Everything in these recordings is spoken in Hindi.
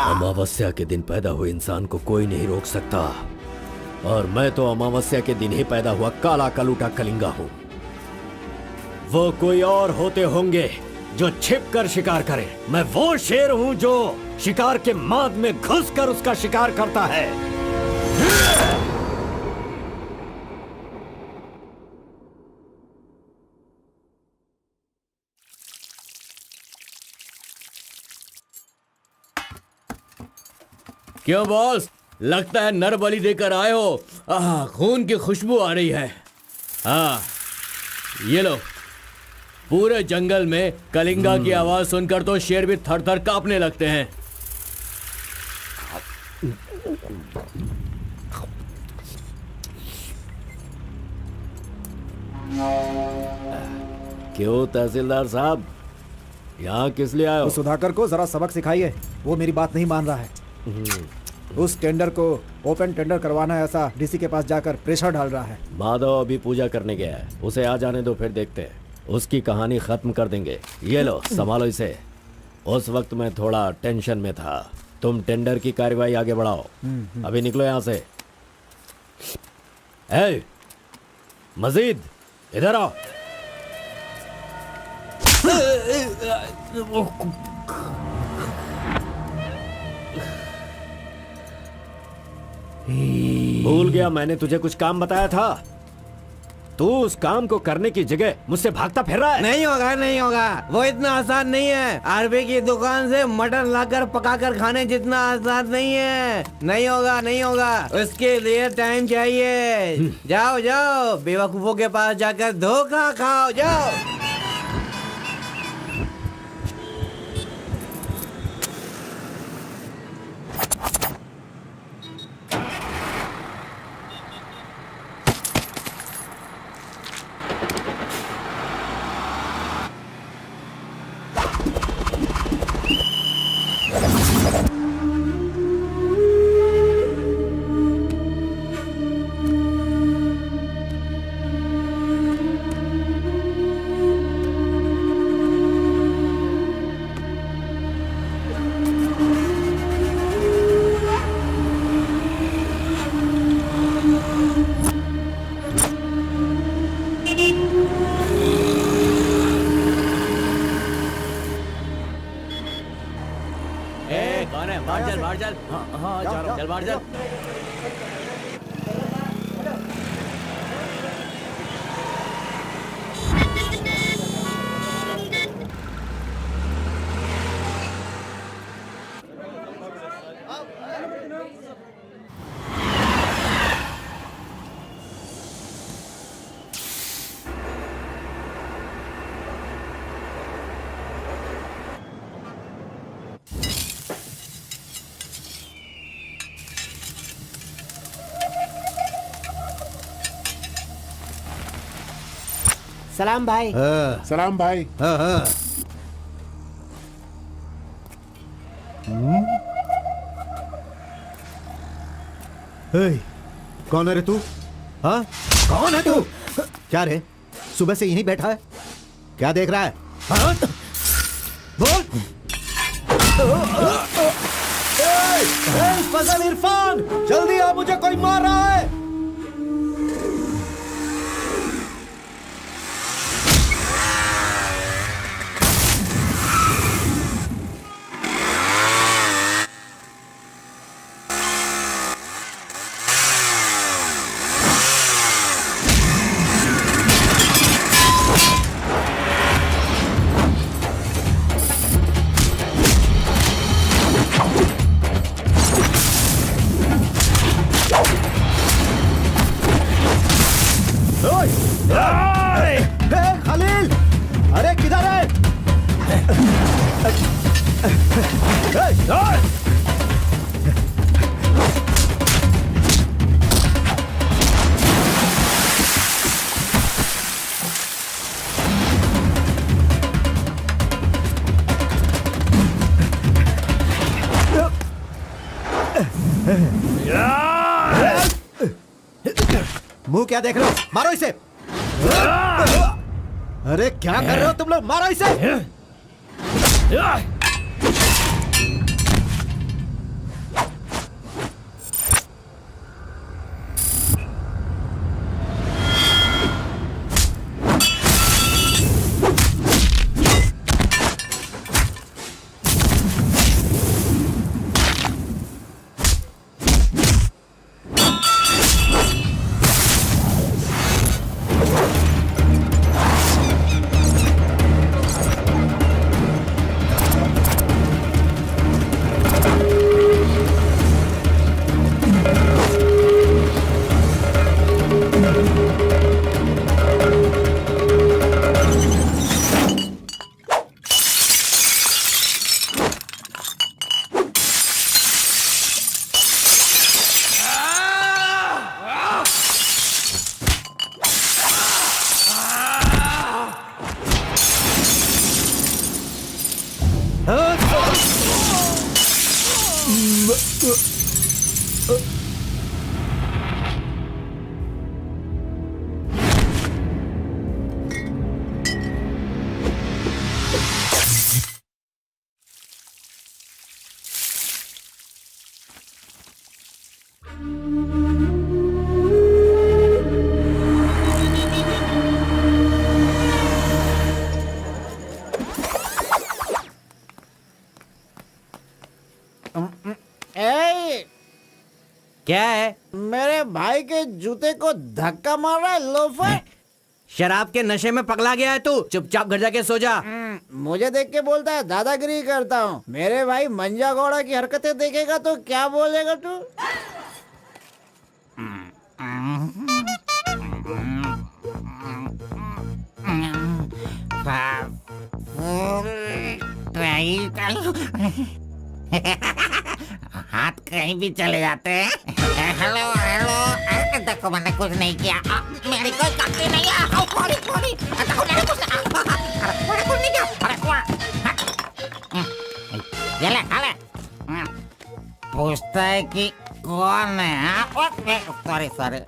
अमावस्या के दिन पैदा हुए इंसान को कोई नहीं रोक सकता, और मैं तो अमावस्या के दिन ही पैदा हुआ काला कलूटा कलिंगा हूं। वो कोई और होते होंगे जो छिप कर शिकार करे, मैं वो शेर हूं जो शिकार के माद में घुसकर उसका शिकार करता है। क्यों बॉस, लगता है नर बलि देकर आए हो। खून की खुशबू आ रही है। हाँ, ये लो। पूरे जंगल में कलिंगा की आवाज सुनकर तो शेर भी थर थर कांपने लगते हैं। क्यों तहसीलदार साहब, यहाँ किस लिए आए हो? तो सुधाकर को जरा सबक सिखाइए, वो मेरी बात नहीं मान रहा है। उस टेंडर को ओपन टेंडर करवाना है, ऐसा डीसी के पास जाकर प्रेशर डाल रहा है। माधव अभी पूजा करने गया है, उसे आ जाने दो, फिर देखते हैं। उसकी कहानी खत्म कर देंगे। ये लो, संभालो इसे। उस वक्त मैं थोड़ा टेंशन में था। तुम टेंडर की कार्यवाही आगे बढ़ाओ। अभी निकलो यहाँ से। ए, मजीद इधर आओ। भूल गया मैंने तुझे कुछ काम बताया था। तू उस काम को करने की जगह मुझसे भागता फिर रहा है। नहीं होगा, नहीं होगा। वो इतना आसान नहीं है। आरबी की दुकान से मटन लाकर पकाकर खाने जितना आसान नहीं है। नहीं होगा, नहीं होगा। उसके लिए टाइम चाहिए। जाओ जाओ, बेवकूफों के पास जाकर धोखा खाओ। जाओ। चल बाहर चल। सलाम भाई। सलाम भाई। कौन है रे तू? हाँ, कौन है तू? क्या रे, सुबह से यहीं बैठा है? क्या देख रहा है? हाँ? बोल। फजल इरफान, जल्दी आ, मुझे कोई मार रहा है। मुंह क्या देख रहे हो? मारो इसे। अरे क्या कर रहे हो तुम लोग? मारो इसे। ए, क्या है? मेरे भाई के जूते को धक्का मार रहा है लोफर। शराब के नशे में पगला गया है तू। चुपचाप घर जाके सो जा। मुझे देख के बोलता है दादागिरी करता हूँ। मेरे भाई मंजा गौड़ा की हरकतें देखेगा तो क्या बोलेगा तू? हाथ कहीं भी चले जाते हैं। हेलो हेलो, अरे देखो मैंने कुछ नहीं किया। मेरी कोई गलती नहीं है। सॉरी सॉरी, देखो मैंने कुछ नहीं किया। अरे ये ले खा ले। पूछता है कि कौन है? Sorry sorry.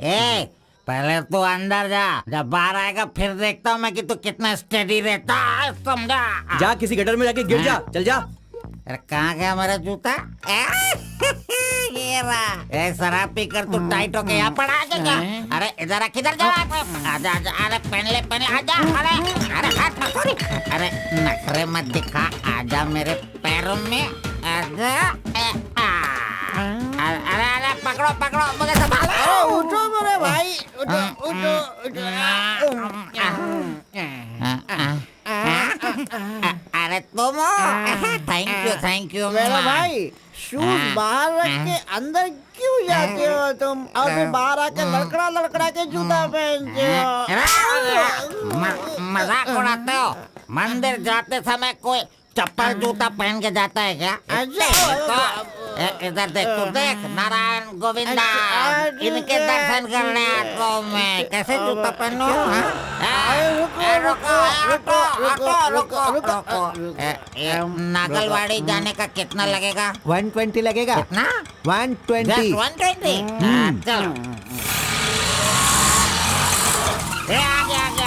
ए, पहले तू अंदर जा, जब बाहर आएगा फिर देखता हूँ मैं कि तू कितना स्टेडी रहता है, समझा? जा किसी गटर में जाके गिर जा। चल जा। अरे कहाँ गया मेरा जूता? ये रहा। ए, शराब पी कर तू टाइट होके यहाँ पड़ा आजा। अरे इधर किधर जा? आजा आजा। अरे पहन ले आजा। अरे हाथ मत छोड़ी। अरे नखरे मत दिखा, आजा मेरे पैरों में आजा। अरे अरे पकड़ो मुझे संभालो। उठो मेरे भाई, उठो उठो उठो। अरे तुम थैंक यू मेरा भाई, शूज बाहर रख के अंदर क्यों जाते हो तुम? और फिर बाहर आके लड़खड़ा के जूता पहनते हो। मजाक उड़ाते हो? मंदिर जाते समय कोई चप्पल जूता पहन के जाता है क्या? तो इधर देख, तू देख, नारायण गोविंदा इनके दर्शन करने आता हूँ मैं। कैसे जूता पहनूं? रुको। नागलवाड़ी जाने का कितना लगेगा? 120 लगेगा। कितना? 120। 120। चलो।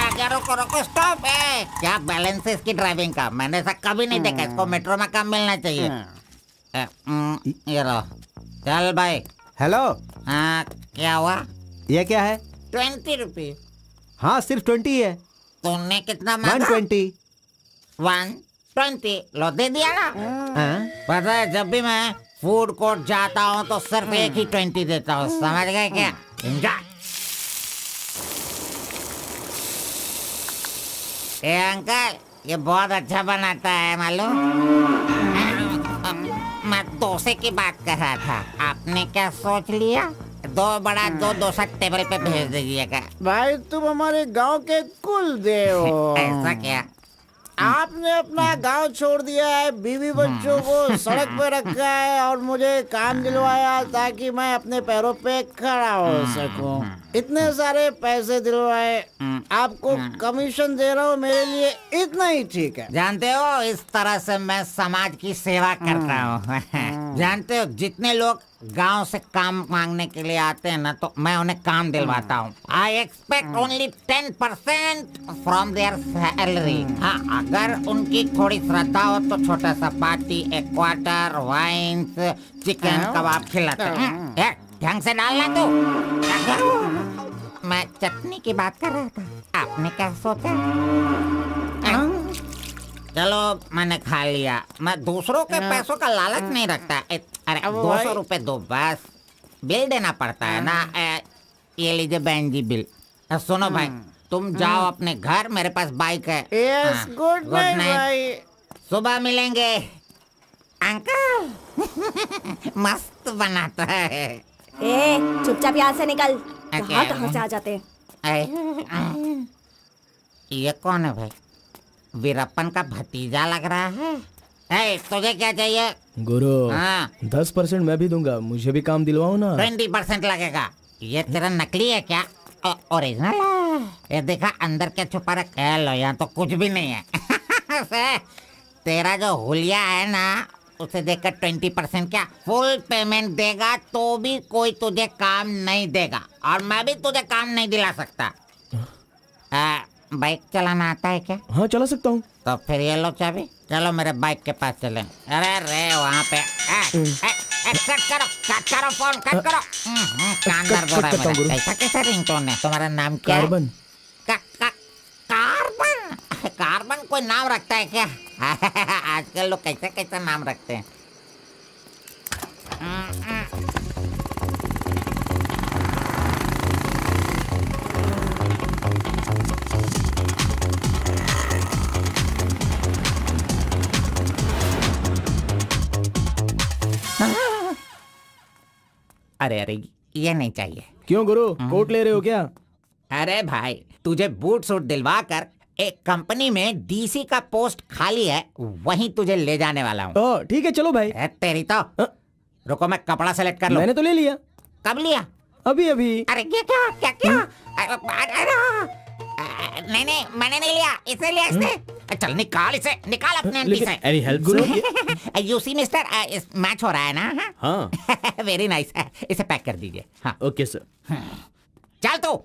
आगे रुको स्टॉप है। क्या बैलेंस है इसकी ड्राइविंग का? मैंने ऐसा कभी नहीं देखा। इसको मेट्रो में काम मिलना चाहिए। ये लो, चल भाई। हेलो, हाँ क्या हुआ? ये क्या है? 20 रुपीज। हाँ सिर्फ 20 है। तुमने कितना मांगा? 120। 120 लो, दे दिया ना। हाँ? पता है, जब भी मैं फूड कोर्ट जाता हूँ तो सिर्फ एक ही 20 देता हूँ, समझ गए क्या? एंजॉय। ए अंकल, ये बहुत अच्छा बनाता है मालूम। मैं डोसे की बात कर रहा था, आपने क्या सोच लिया? 2 बड़ा 2 डोसा टेबल पे भेज दीजिएगा। भाई तुम हमारे गांव के कुल देव हो। ऐसा क्या? आपने अपना गांव छोड़ दिया है, बीवी बच्चों को सड़क पे रखा है और मुझे काम दिलवाया ताकि मैं अपने पैरों पे खड़ा हो सकूं। इतने सारे पैसे दिलवाए, आपको कमीशन दे रहा हूँ, मेरे लिए इतना ही ठीक है। जानते हो, इस तरह से मैं समाज की सेवा करता हूँ। जानते हो, जितने लोग गांव से काम मांगने के लिए आते हैं ना, तो मैं उन्हें काम दिलवाता हूँ। I expect only 10% from there salary. हाँ, अगर उनकी थोड़ी श्रद्धा हो तो छोटा सा पार्टी, एक क्वार्टर, वाइन्स, चिकन कबाब खिलाते हैं। ढंग से डालना तू। मैं चटनी की बात कर रहा था, आपने क्या सोचा? चलो, मैंने खा लिया। मैं दूसरों के पैसों का लालच नहीं रखता। अरे 200 रुपए दो बस, बिल देना पड़ता है ना। ये लीजिए बहन जी बिल। सुनो भाई, तुम जाओ अपने घर, मेरे पास बाइक है। यस, गुड नाइट भाई। सुबह मिलेंगे। अंकल मस्त बनाता है। ए, चुपचाप यहाँ से निकल। क्या? कहाँ से आ जाते हैं? ये कौन है भाई? वीरप्पन का भतीजा लग रहा है। तुझे क्या चाहिए? गुरु, हाँ। 10% मैं भी दूंगा, मुझे भी काम दिलवाओ ना। 20% लगेगा। ये तेरा नकली है क्या? ओरिजिनल है। ये देखा अंदर क्या छुपा रखा है? लो, यहाँ तो कुछ भी नहीं है। तेरा जो हुलिया है ना, उसे देखकर 20% क्या फुल पेमेंट देगा तो भी कोई तुझे काम नहीं देगा, और मैं भी तुझे काम नहीं दिला सकता। बाइक चलाना आता है क्या? हाँ, चला सकता हूँ। तो फिर ये लो चाबी, चलो मेरे बाइक के पास चले। अरे रे वहाँ पे कट करो फोन, कट करो। कान दर्द हो रहा है मेरा। कैसा कैसा रिंगटोन है? तुम्हारा नाम क्या है? कार्बन। कार्बन? कार्बन कोई नाम रखता है क्या? आजकल लोग कैसा कैसा नाम रखते हैं। अरे अरे, ये नहीं चाहिए। क्यों गुरु, कोट ले रहे हो क्या? अरे भाई, तुझे बूट सूट दिलवा कर एक कंपनी में डीसी का पोस्ट खाली है, वहीं तुझे ले जाने वाला हूँ। तो ठीक है, चलो भाई। तेरी तो। रुको, मैं कपड़ा सेलेक्ट कर लूं। मैंने तो ले लिया। कब लिया? अभी अभी। अरे ये क्या क्या क्या? नहीं नहीं, मैंने नहीं लिया, इसे लिया इसने। चल निकाल इसे, निकाल अपने एमपी से। Any help Guru? You see mister, match हो रहा है ना? हाँ। Very nice. इसे पैक कर दीजिए। हाँ, ओके सर। चल तू।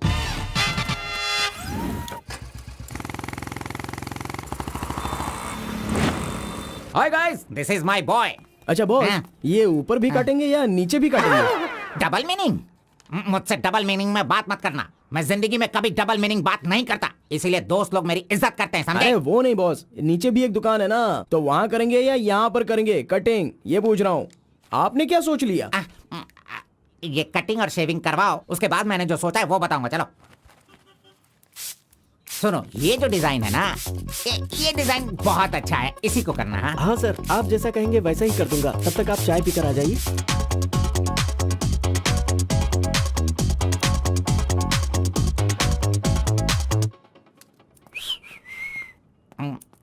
Hi guys, this is my boy. अच्छा बॉस, हाँ। ये ऊपर भी काटेंगे या नीचे भी काटेंगे? Double meaning? मुझसे डबल मीनिंग में बात मत करना। मैं जिंदगी में कभी डबल मीनिंग बात नहीं करता, इसीलिए दोस्त लोग मेरी इज्जत करते हैं, समझे? अरे वो नहीं बॉस, नीचे भी एक दुकान है ना, तो वहाँ करेंगे या यहाँ पर करेंगे कटिंग, ये पूछ रहा हूँ। आपने क्या सोच लिया? ये कटिंग और शेविंग करवाओ, उसके बाद मैंने जो सोचा है वो बताऊंगा। चलो सुनो, ये जो डिजाइन है ना, ये डिजाइन बहुत अच्छा है, इसी को करना है। हाँ सर, आप जैसा कहेंगे वैसा ही कर दूंगा। तब तक आप चाय पीकर आ जाइए।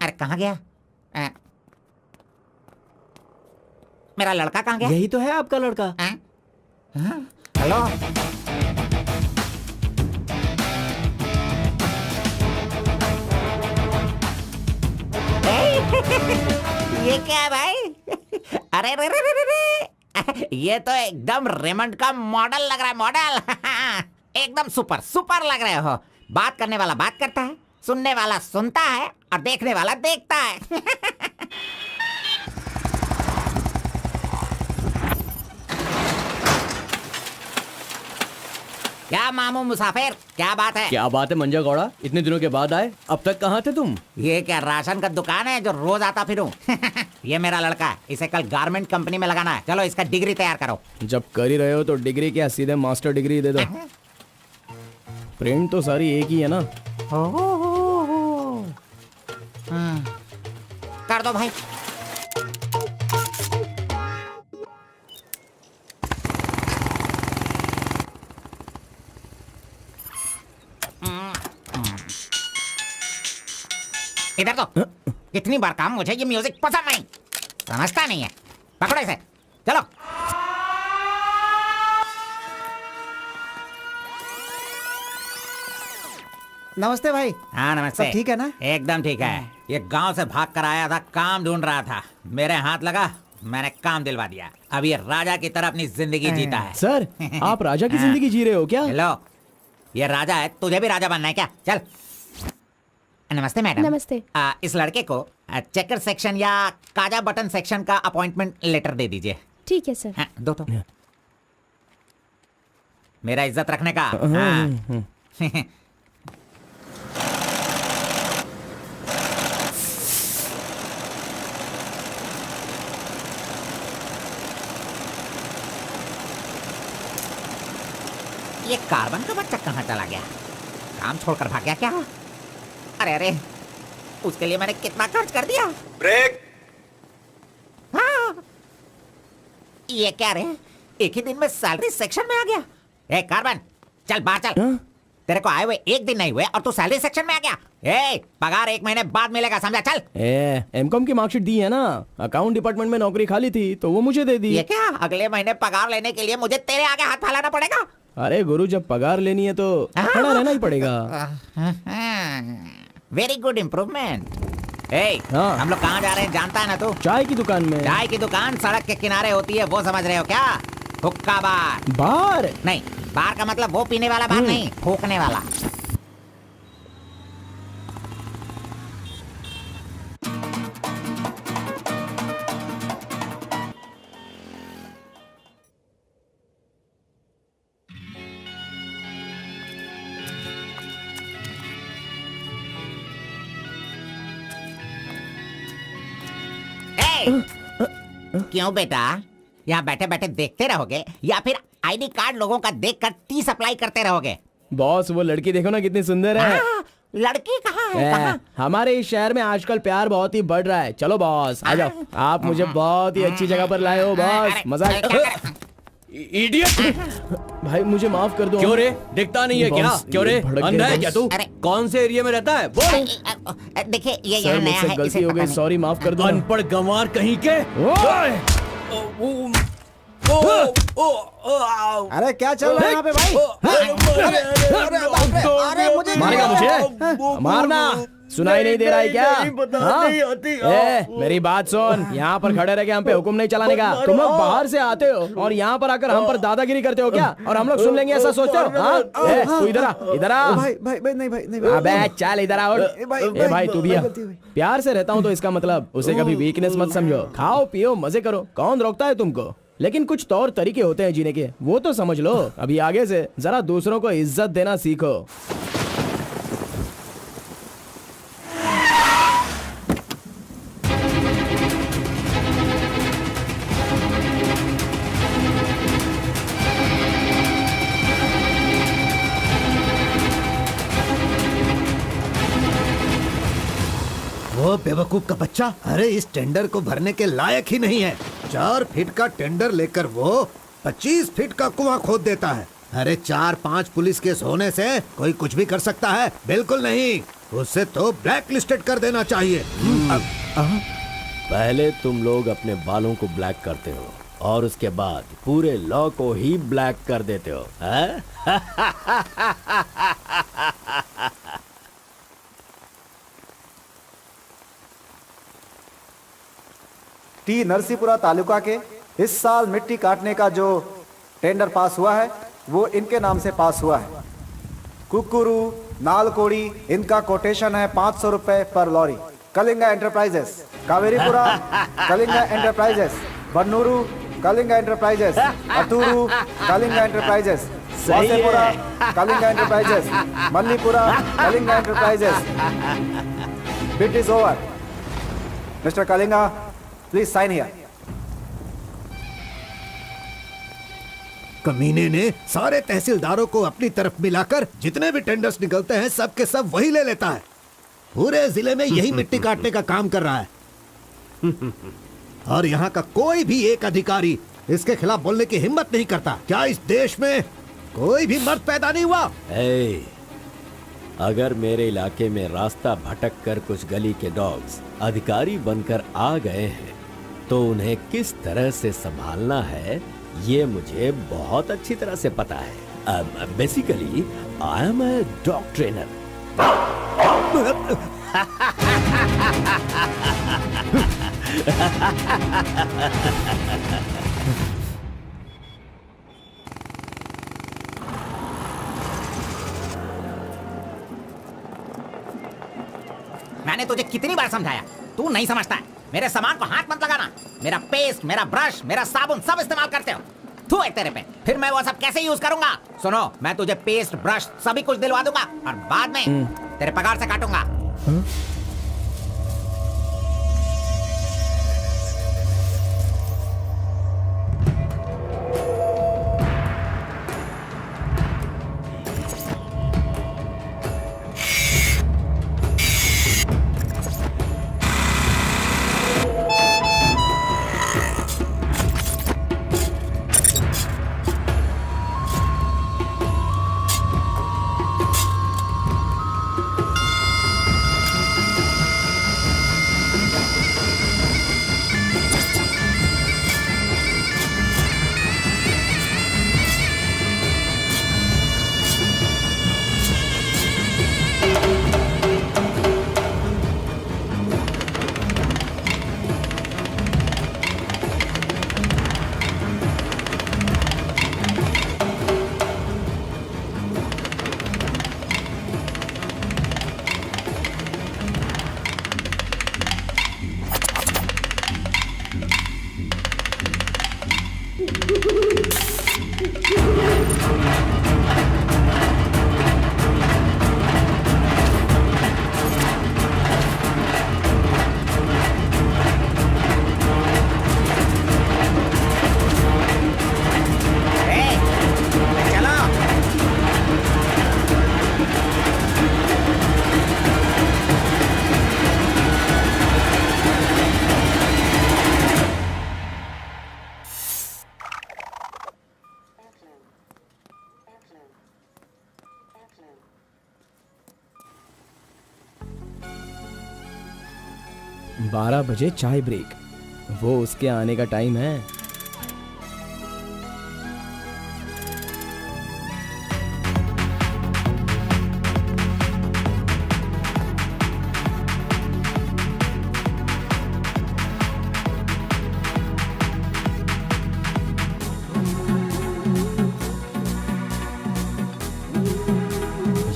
अरे कहाँ गया? मेरा लड़का कहाँ गया? यही तो है आपका लड़का। हेलो, ये क्या है भाई? अरे रे रे रे रे, ये तो एकदम रेमंड का मॉडल लग रहा है, मॉडल। एकदम सुपर सुपर लग रहे हो। बात करने वाला बात करता है, सुनने वाला सुनता है, और देखने वाला देखता है। क्या मामू मुसाफिर, क्या बात है? क्या बात है मंजा गौड़ा, इतने दिनों के बाद आए। अब तक कहाँ थे तुम? ये क्या राशन का दुकान है जो रोज आता फिरूं? ये मेरा लड़का है, इसे कल गारमेंट कंपनी में लगाना है। चलो इसका डिग्री तैयार करो। जब कर ही रहे हो तो डिग्री क्या, सीधे मास्टर डिग्री दे दो। प्रिंट तो सारी एक ही है ना। कर दो भाई। इधर तो। कितनी बार कहा मुझे ये म्यूजिक पसंद नहीं, समझता नहीं है। पकड़ो इसे, चलो। नमस्ते भाई। हाँ नमस्ते। सब ठीक है ना? एकदम ठीक है। ये गांव से भाग कर आया था, काम ढूंढ रहा था, मेरे हाथ लगा, मैंने काम दिलवा दिया। अब ये राजा की तरह अपनी जिंदगी जीता है। सर, आप राजा की जिंदगी जी रहे हो क्या? हेलो, ये राजा है, तुझे भी राजा बनना है क्या? चल। नमस्ते मैडम। नमस्ते। इस लड़के को चेकर सेक्शन या काजा बटन सेक्शन का अपॉइंटमेंट लेटर दे दीजिए। ठीक है सर। हाँ, दो तो। मेरा इज्जत रखने का। हाँ। ये कार्बन का बच्चा कहाँ चला गया? काम छोड़कर भाग गया क्या? अरे अरे, उसके लिए मैंने कितना खर्च कर दिया। ब्रेक। हाँ। ये क्या रे, एक ही दिन में सैलरी सेक्शन में आ गया। ए कार्बन, चल बाहर चल। तेरे को आए हुए एक दिन नहीं हुए और तू सैलरी सेक्शन में आ गया। ए, पगार 1 महीने बाद मिलेगा, समझा? चल। एमकॉम की मार्कशीट दी है ना, अकाउंट डिपार्टमेंट में नौकरी खाली थी तो वो मुझे दे दी। ये क्या, अगले महीने पगार लेने के लिए मुझे तेरे आगे हाथ फैलाना पड़ेगा? अरे गुरु, जब पगार लेनी है तो खड़ा रहना ही पड़ेगा। Very good improvement. ए, हाँ। हम लोग कहाँ जा रहे हैं जानता है ना तू? चाय की दुकान में। चाय की दुकान सड़क के किनारे होती है, वो समझ रहे हो क्या? हुक्का बार। बार? नहीं, बार का मतलब वो पीने वाला बार नहीं, फूकने वाला। क्यों बेटा, यहाँ बैठे बैठे देखते रहोगे या फिर आईडी कार्ड लोगों का देखकर टी सप्लाई करते रहोगे? बॉस, वो लड़की देखो ना कितनी सुंदर है। लड़की कहाँ है? कहाँ? हमारे इस शहर में आजकल प्यार बहुत ही बढ़ रहा है। चलो बॉस, आ जाओ। आप मुझे बहुत ही अच्छी जगह पर लाए हो बॉस। मजा इडियट! भाई मुझे माफ कर दो। क्यों रे, दिखता नहीं है क्या? बॉस, क्यों रे, भड़क गए अंधा है बॉस। क्या तू? अरे। कौन से एरिया में रहता है बोल? देखिए ये सर, यहाँ नया मुझसे है, गलती इसे हो पता गई, नहीं। सॉरी, माफ कर दो। अनपढ़ गंवार कहीं के। अरे क्या चल रहा है यहाँ पे भाई? अरे मुझे मारेगा मुझे? मारना सुनाई नहीं दे रहा है क्या? हाँ? मेरी बात सुन, यहाँ पर खड़े रह के हम पे हुक्म नहीं चलाने का। तुम लोग बाहर से आते हो और यहाँ पर आकर हम पर दादागिरी करते हो क्या? और हम लोग सुन लेंगे ऐसा सोचते हो? हाँ? तू इधर आ, इधर आ। भाई भाई भाई नहीं भाई नहीं। अबे चल इधर आओ। ए भाई तू भी आ। प्यार से रहता हूँ तो इसका मतलब उसे कभी वीकनेस मत समझो। खाओ पियो मजे करो, कौन रोकता है तुमको? लेकिन कुछ तौर तरीके होते हैं जीने के, वो तो समझ लो। अभी आगे से जरा दूसरों को इज्जत देना सीखो। वो बेवकूफ का बच्चा, अरे इस टेंडर को भरने के लायक ही नहीं है। 4 फीट का टेंडर लेकर वो 25 फीट का कुआं खोद देता है। अरे 4-5 पुलिस केस होने से कोई कुछ भी कर सकता है? बिल्कुल नहीं, उसे तो ब्लैक लिस्टेड कर देना चाहिए। पहले तुम लोग अपने बालों को ब्लैक करते हो और उसके बाद पूरे लॉ को ही ब्लैक कर देते हो, हैं? टी नरसीपुरा तालुका के इस साल मिट्टी काटने का जो टेंडर पास हुआ है वो इनके नाम से पास हुआ है। कुकुरू, नालकोड़ी, इनका कोटेशन है 500 रुपए पर lorry. Kalinga enterprises, Kaveripura Kalinga enterprises, Bannuru Kalinga enterprises, Aturu Kalinga enterprises, Vasepura Kalinga enterprises, Mallipura Kalinga enterprises. Bid is over. Mister Kalinga, please sign here. कमीने ने सारे तहसीलदारों को अपनी तरफ मिलाकर जितने भी टेंडर्स निकलते हैं सब के सब वही ले लेता है। पूरे जिले में यही मिट्टी काटने का काम कर रहा है। और यहाँ का कोई भी एक अधिकारी इसके खिलाफ बोलने की हिम्मत नहीं करता। क्या इस देश में कोई भी मर्द पैदा नहीं हुआ? अगर मेरे इलाके में रास्ता भटक कर कुछ गली के डॉग्स अधिकारी बनकर आ गए हैं तो उन्हें किस तरह से संभालना है ये मुझे बहुत अच्छी तरह से पता है। Basically I am a dog trainer. मैंने तुझे कितनी बार समझाया, तू नहीं समझता है। मेरे सामान को हाथ मत लगाना। मेरा पेस्ट, मेरा ब्रश, मेरा साबुन सब इस्तेमाल करते हो। तू है तेरे पे, फिर मैं वो सब कैसे यूज करूंगा? सुनो, मैं तुझे पेस्ट, ब्रश सभी कुछ दिलवा दूंगा और बाद में तेरे पगार से काटूंगा। बारह बजे चाय ब्रेक, वो उसके आने का टाइम है।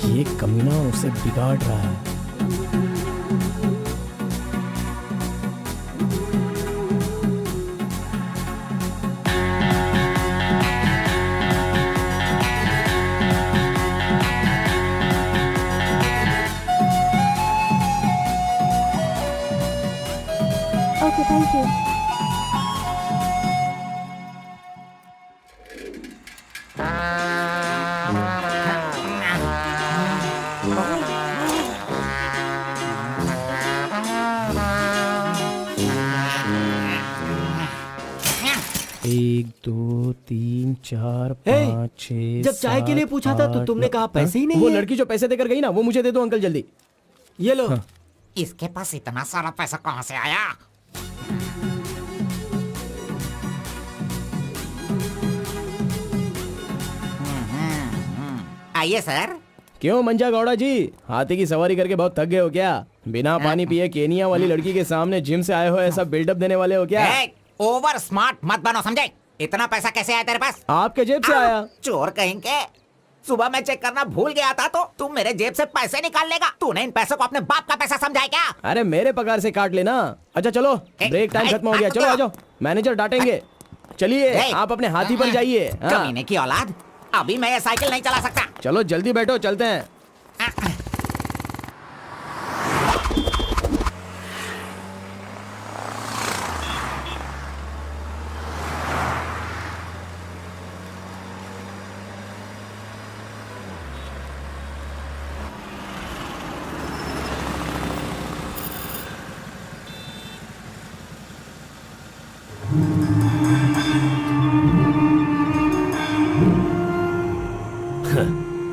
ये कमीना उसे बिगाड़ रहा है। Okay, thank you. एक, दो, तीन, चार, पाँच, छः, जब चाय के लिए पूछा था तो तुमने कहा पैसे ही नहीं वो है। लड़की जो पैसे देकर गई ना, वो मुझे दे दो अंकल जल्दी। ये लो। इसके पास इतना सारा पैसा कहाँ से आया? आइए सर। क्यों मंजा गौड़ा जी, हाथी की सवारी करके बहुत थक गए हो क्या? बिना पानी पिए केनिया वाली लड़की के सामने जिम से आए हो, ऐसा बिल्डअप देने वाले हो क्या? ओवर स्मार्ट मत बनो, समझे? इतना पैसा कैसे आया तेरे पास? आपके जेब से आया। चोर कहेंगे। सुबह मैं चेक करना भूल गया था तो तुम मेरे जेब से पैसे निकाल लेगा। तूने इन पैसों को अपने बाप का पैसा समझा है क्या? अरे मेरे पगार से काट लेना। अच्छा चलो, ब्रेक टाइम खत्म हो गया, चलो आ जाओ, मैनेजर डांटेंगे। चलिए आप अपने हाथी पर जाइए। कमीने की औलाद, अभी मैं ये साइकिल नहीं चला सकता। चलो जल्दी बैठो, चलते हैं।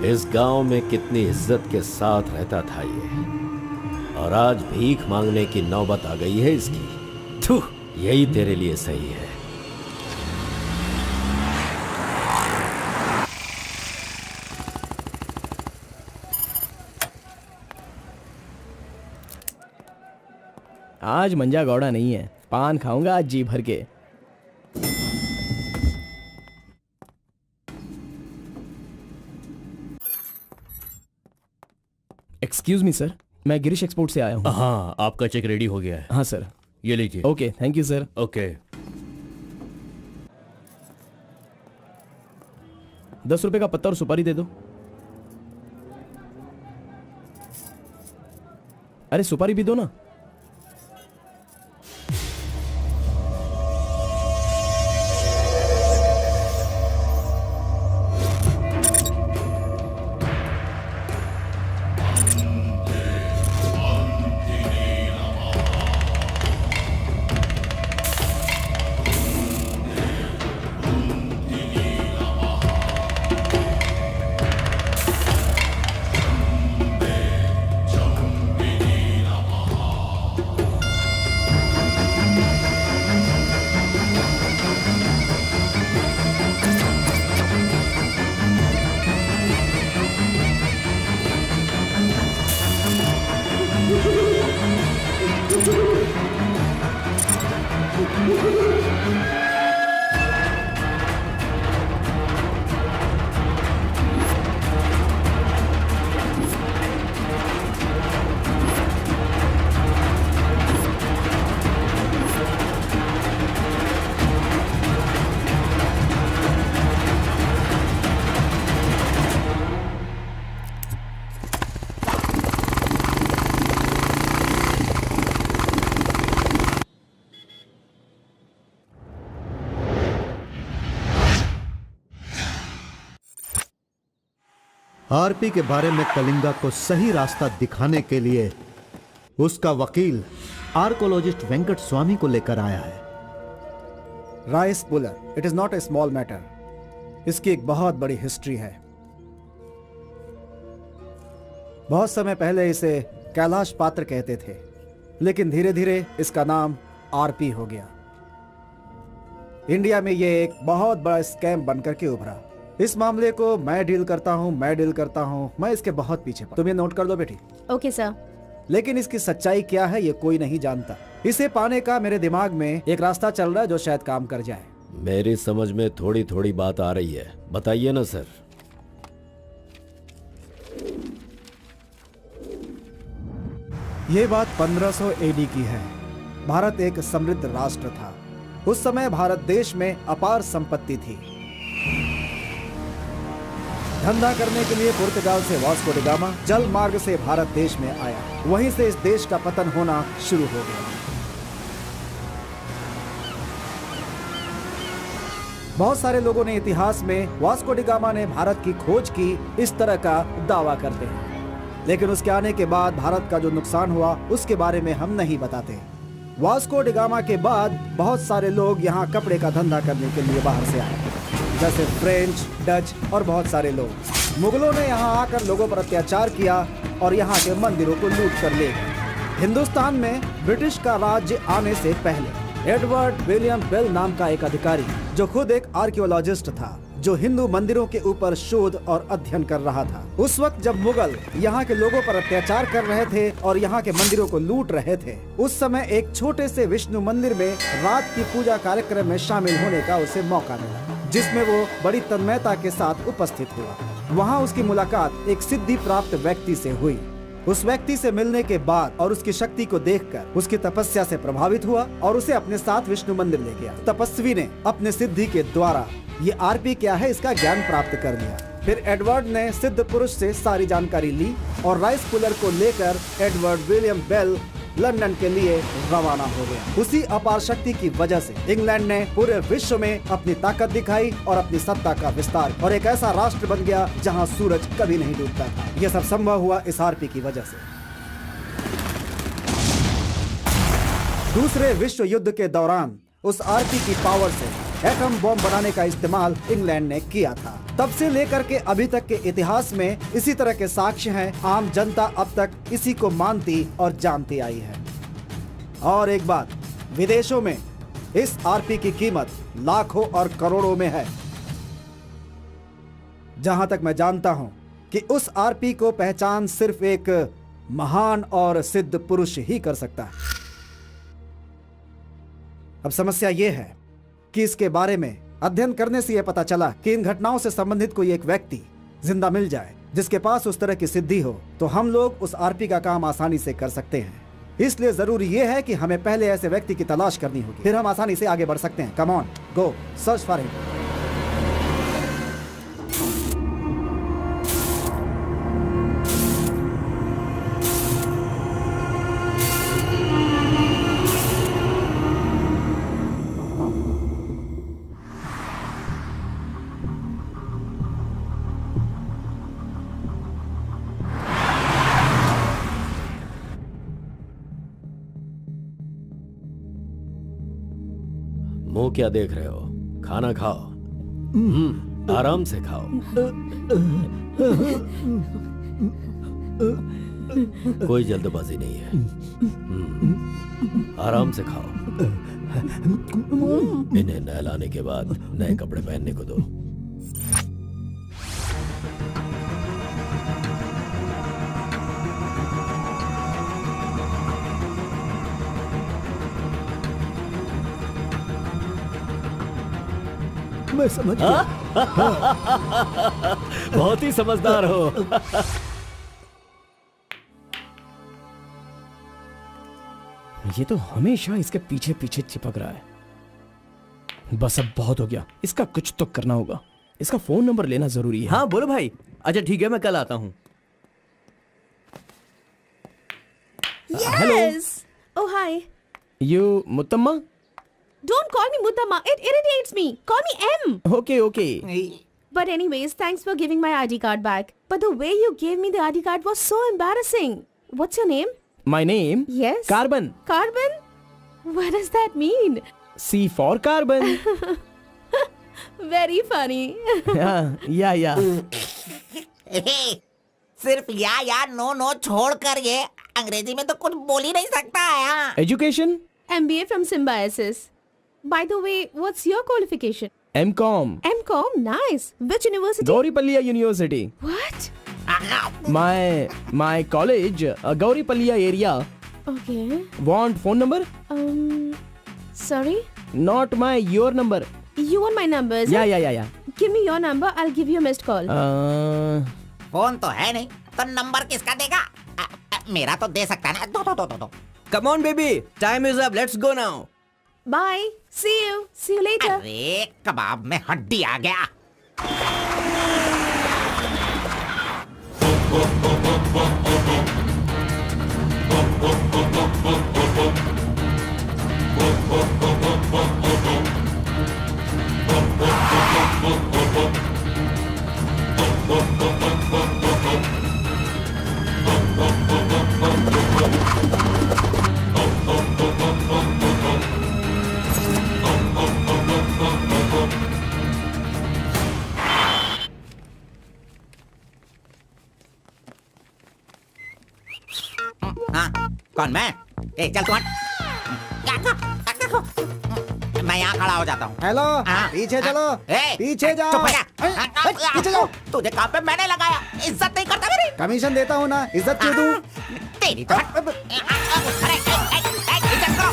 इस गांव में कितनी इज्जत के साथ रहता था ये, और आज भीख मांगने की नौबत आ गई है इसकी। थू, यही तेरे लिए सही है। आज मंजा गौड़ा नहीं है, पान खाऊंगा आज जी भर के। एक्सक्यूज मी सर, मैं गिरीश एक्सपोर्ट से आया हूँ। हाँ, आपका चेक रेडी हो गया है। हाँ सर। ये लीजिए। Okay, thank you sir. Okay. 10 रुपए का पत्ता और सुपारी दे दो। अरे सुपारी भी दो ना। आरपी के बारे में कलिंगा को सही रास्ता दिखाने के लिए उसका वकील आर्कोलॉजिस्ट वेंकट स्वामी को लेकर आया है। Rice puller, it is not a small matter. इसकी एक बहुत बड़ी हिस्ट्री है। बहुत समय पहले इसे कैलाश पात्र कहते थे, लेकिन धीरे धीरे इसका नाम आरपी हो गया। इंडिया में यह एक बहुत बड़ा स्कैम बनकर के उभरा। इस मामले को मैं डील करता हूँ, मैं इसके बहुत पीछे तुम ये नोट कर दो बेटी। Okay sir. लेकिन इसकी सच्चाई क्या है ये कोई नहीं जानता। इसे पाने का मेरे दिमाग में एक रास्ता चल रहा है जो शायद काम कर जाए। मेरी समझ में थोड़ी थोड़ी बात आ रही है, बताइए ना सर। ये बात 1500 एडी की है। भारत एक समृद्ध राष्ट्र था। उस समय भारत देश में अपार संपत्ति थी। धंधा करने के लिए पुर्तगाल से वास्को डी गामा जल मार्ग से भारत देश में आया। वहीं से इस देश का पतन होना शुरू हो गया। बहुत सारे लोगों ने इतिहास में वास्को डी गामा ने भारत की खोज की इस तरह का दावा करते हैं, लेकिन उसके आने के बाद भारत का जो नुकसान हुआ उसके बारे में हम नहीं बताते। वास्को डी गामा के बाद बहुत सारे लोग यहाँ कपड़े का धंधा करने के लिए बाहर से आए, जैसे फ्रेंच, डच और बहुत सारे लोग। मुगलों ने यहाँ आकर लोगों पर अत्याचार किया और यहाँ के मंदिरों को लूट कर ले गए। हिंदुस्तान में ब्रिटिश का राज्य आने से पहले एडवर्ड विलियम बेल नाम का एक अधिकारी, जो खुद एक आर्कियोलॉजिस्ट था, जो हिंदू मंदिरों के ऊपर शोध और अध्ययन कर रहा था। उस वक्त जब मुगल यहाँ के लोगों पर अत्याचार कर रहे थे और यहाँ के मंदिरों को लूट रहे थे, उस समय एक छोटे से विष्णु मंदिर में रात की पूजा कार्यक्रम में शामिल होने का उसे मौका मिला, जिसमें वो बड़ी तन्मयता के साथ उपस्थित हुआ। वहाँ उसकी मुलाकात एक सिद्धि प्राप्त व्यक्ति से हुई। उस व्यक्ति से मिलने के बाद और उसकी शक्ति को देखकर उसकी तपस्या से प्रभावित हुआ और उसे अपने साथ विष्णु मंदिर ले गया। तपस्वी ने अपने सिद्धि के द्वारा ये आरपी क्या है इसका ज्ञान प्राप्त कर लिया। फिर एडवर्ड ने सिद्ध पुरुष से सारी जानकारी ली और राइस पुलर को लेकर एडवर्ड विलियम बेल लंदन के लिए रवाना हो गया। उसी अपार शक्ति की वजह से इंग्लैंड ने पूरे विश्व में अपनी ताकत दिखाई और अपनी सत्ता का विस्तार, और एक ऐसा राष्ट्र बन गया जहां सूरज कभी नहीं डूबता था। यह सब संभव हुआ इस आरपी की वजह से। दूसरे विश्व युद्ध के दौरान उस आरपी की पावर से एटम बॉम्ब बनाने का इस्तेमाल इंग्लैंड ने किया था। तब से लेकर के अभी तक के इतिहास में इसी तरह के साक्ष्य हैं। आम जनता अब तक इसी को मानती और जानती आई है। और एक बात, विदेशों में इस आरपी की कीमत लाखों और करोड़ों में है। जहां तक मैं जानता हूं कि उस आरपी को पहचान सिर्फ एक महान और सिद्ध पुरुष ही कर सकता है। अब समस्या यह है कि इसके बारे में अध्ययन करने से यह पता चला कि इन घटनाओं से संबंधित कोई एक व्यक्ति जिंदा मिल जाए जिसके पास उस तरह की सिद्धि हो, तो हम लोग उस आरपी का काम आसानी से कर सकते हैं। इसलिए जरूरी यह है कि हमें पहले ऐसे व्यक्ति की तलाश करनी होगी, फिर हम आसानी से आगे बढ़ सकते हैं। Come on, go search for him. मुंह क्या देख रहे हो? खाना खाओ। आराम से खाओ। कोई जल्दबाजी नहीं है। आराम से खाओ। इन्हें नहलाने के बाद नए कपड़े पहनने को दो। मैं समझ गया। बहुत ही समझदार हो। ये तो हमेशा इसके पीछे पीछे चिपक रहा है। बस अब बहुत हो गया, इसका कुछ तो करना होगा। इसका फोन नंबर लेना जरूरी है। हाँ बोलो भाई। अच्छा ठीक है, मैं कल आता हूँ। Yes. Oh hi. You Muthamma? Don't call me Muttama. It irritates me. Call me M. Okay okay. But anyways, thanks for giving my ID card back. But the way you gave me the ID card was so embarrassing. What's your name? My name? Yes. Carbon. Carbon? What does that mean? C for carbon. Very funny. या सिर्फ या नो छोड़ कर ये अंग्रेजी में तो कुछ बोल ही नहीं सकता है। Education? MBA from Symbiosis. By the way, what's your qualification? M.Com. M.Com? Nice. Which university? Gauripalliya university. What? My college, Gauripalliya area. Okay. Want phone number? Sorry? Not your number. You want my number? is it? Yeah. Give me your number. I'll give you a missed call. Phone तो है नहीं, तो नंबर किसका देगा? मेरा तो दे सकता है ना। दो। Come on baby, time is up. Let's go now. Bye. See you. See you later. अरे कबाब में हड्डी आ गया। हाँ, कौन मैं? ए चल तू हट। मैं यहाँ खड़ा हो जाता हूँ। हेलो, हाँ, पीछे चलो। ए, पीछे जाओ। चुप हो जा। पीछे जाओ। तुझे काम पे मैंने लगाया, इज्जत नहीं करता मेरी। कमीशन देता हूँ ना, इज्जत क्यों दूं? तेरी तो हट। अरे, इज्जत करो।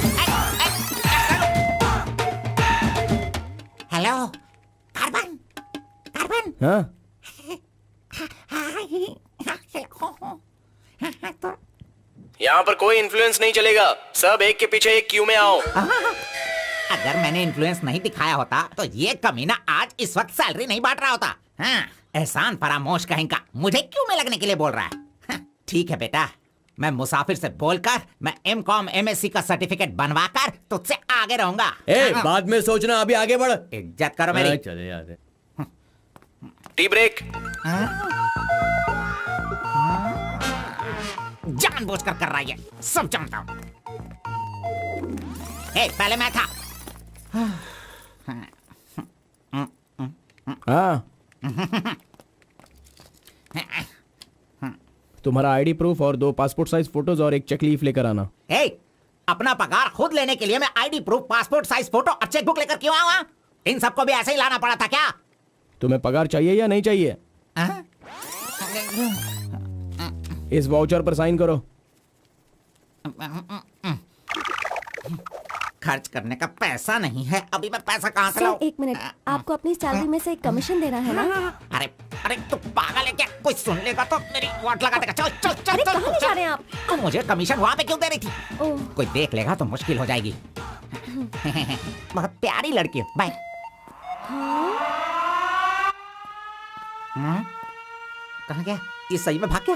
Hello, carbon. हाँ? यहाँ पर कोई इन्फ्लुएंस नहीं चलेगा। सब एक के पीछे एक क्यू में आओ। अगर मैंने इन्फ्लुएंस नहीं दिखाया होता तो ये कमीना आज इस वक्त सैलरी नहीं बांट रहा होता। हाँ, एहसान फरामोश कहेंगा, मुझे क्यों में लगने के लिए बोल रहा है? हाँ, ठीक है बेटा, मैं मुसाफिर से बोलकर मैं M.Com MSc का सर्टिफिकेट बनवाकर तुझसे आगे रहूंगा। बाद में सोचना, अभी आगे बढ़। इज्जत करो मेरी। चले यार। Tea break. जानबूझकर कर रहा है, सब जानता हूँ। पहले मैं था। हाँ, तुम्हारा आईडी प्रूफ और 2 पासपोर्ट साइज फोटोज और एक चेक लीफ लेकर आना। ए, अपना पगार खुद लेने के लिए मैं ID proof, passport size photo और चेकबुक लेकर क्यों आऊं? इन सबको भी ऐसे ही लाना पड़ा था क्या? तुम्हें पगार चाहिए या नहीं चाहिए? इस वाउचर पर साइन करो। खर्च करने का पैसा नहीं है, अभी मैं पैसा कहाँ से सर लाऊं? 1 मिनट, आपको अपनी सैलरी में से एक कमीशन देना है ना? अरे अरे तू पागल है क्या? कोई सुन लेगा तो मेरी वाट लगा देगा। चल चल चल अरे चल, कहाँ ले जा रहे हैं आप? तू मुझे कमीशन वहाँ पे क्यों दे रही थी? ओह, कोई देख लेगा तो मुश्किल हो जाएगी। बहुत प्यारी लड़की है। बाय। कहाँ गया? ये सही में भाग गया?